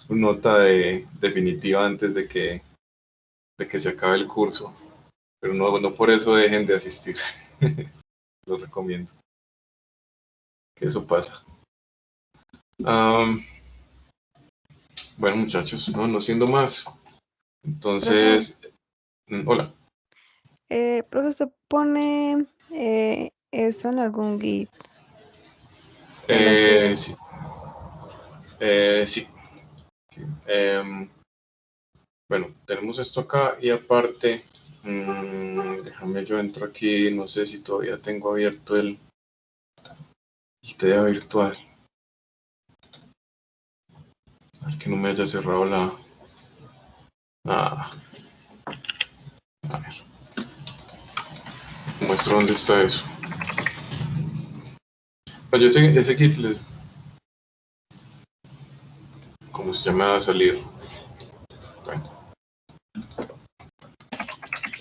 nota definitiva antes de que se acabe el curso, pero no por eso dejen de asistir. Los recomiendo que eso pasa. Bueno, muchachos, no siendo más, entonces, hola. Profe, ¿usted pone eso en algún Git de la entidad? Sí. Sí. Bueno, tenemos esto acá y aparte, déjame yo entro aquí, no sé si todavía tengo abierto el TDA virtual. A ver que no me haya cerrado a ver, muestro dónde está eso. Yo ese kit, como se llama, va a salir. Bueno,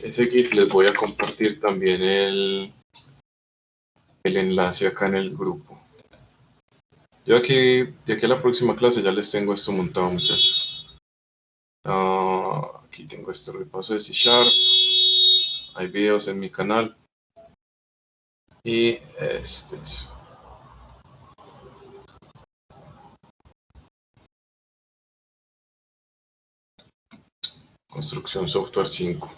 ese kit les voy a compartir también el enlace acá en el grupo. Yo de aquí a la próxima clase ya les tengo esto montado, muchachos. Aquí tengo este repaso de C#. Hay videos en mi canal. Y este es. Construcción software 5.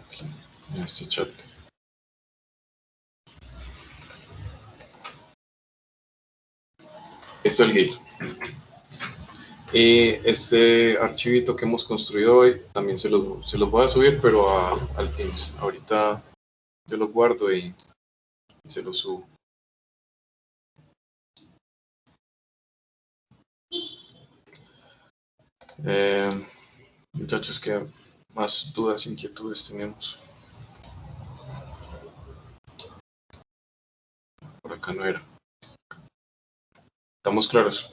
Aquí. En este chat. es el Git. Y este archivito que hemos construido hoy también se los voy a subir, pero al Teams. Ahorita yo lo guardo y se lo subo. Muchachos, ¿qué más dudas, inquietudes tenemos? Por acá no era. ¿Estamos claros?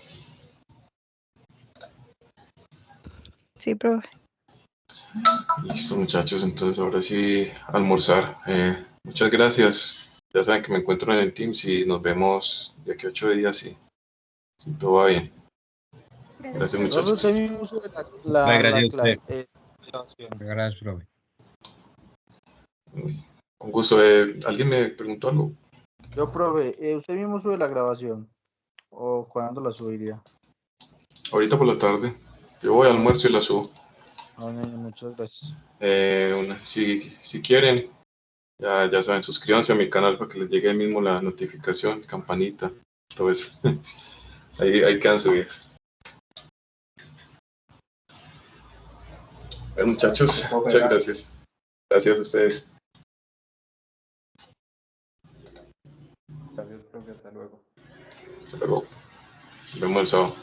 Sí, profe. Listo, muchachos, entonces ahora sí almorzar. Muchas gracias. Ya saben que me encuentro en el Teams y nos vemos de aquí a 8 días si todo va bien. Gracias, Profe, muchachos. usted mismo sube Profe, gracias a usted. grabación. Gracias, profe. Con gusto. ¿Alguien me preguntó algo? Yo, profe, ¿usted mismo sube la grabación? ¿O cuándo la subiría? Ahorita por la tarde. Yo voy al almuerzo y la subo. Bueno, muchas gracias. Si quieren, ya saben, suscríbanse a mi canal para que les llegue ahí mismo la notificación, campanita, todo eso. ahí quedan subidas. Bueno, muchachos, muchas gracias. Gracias a ustedes. Gracias, profe. Hasta luego. Hasta luego. Nos vemos el sábado.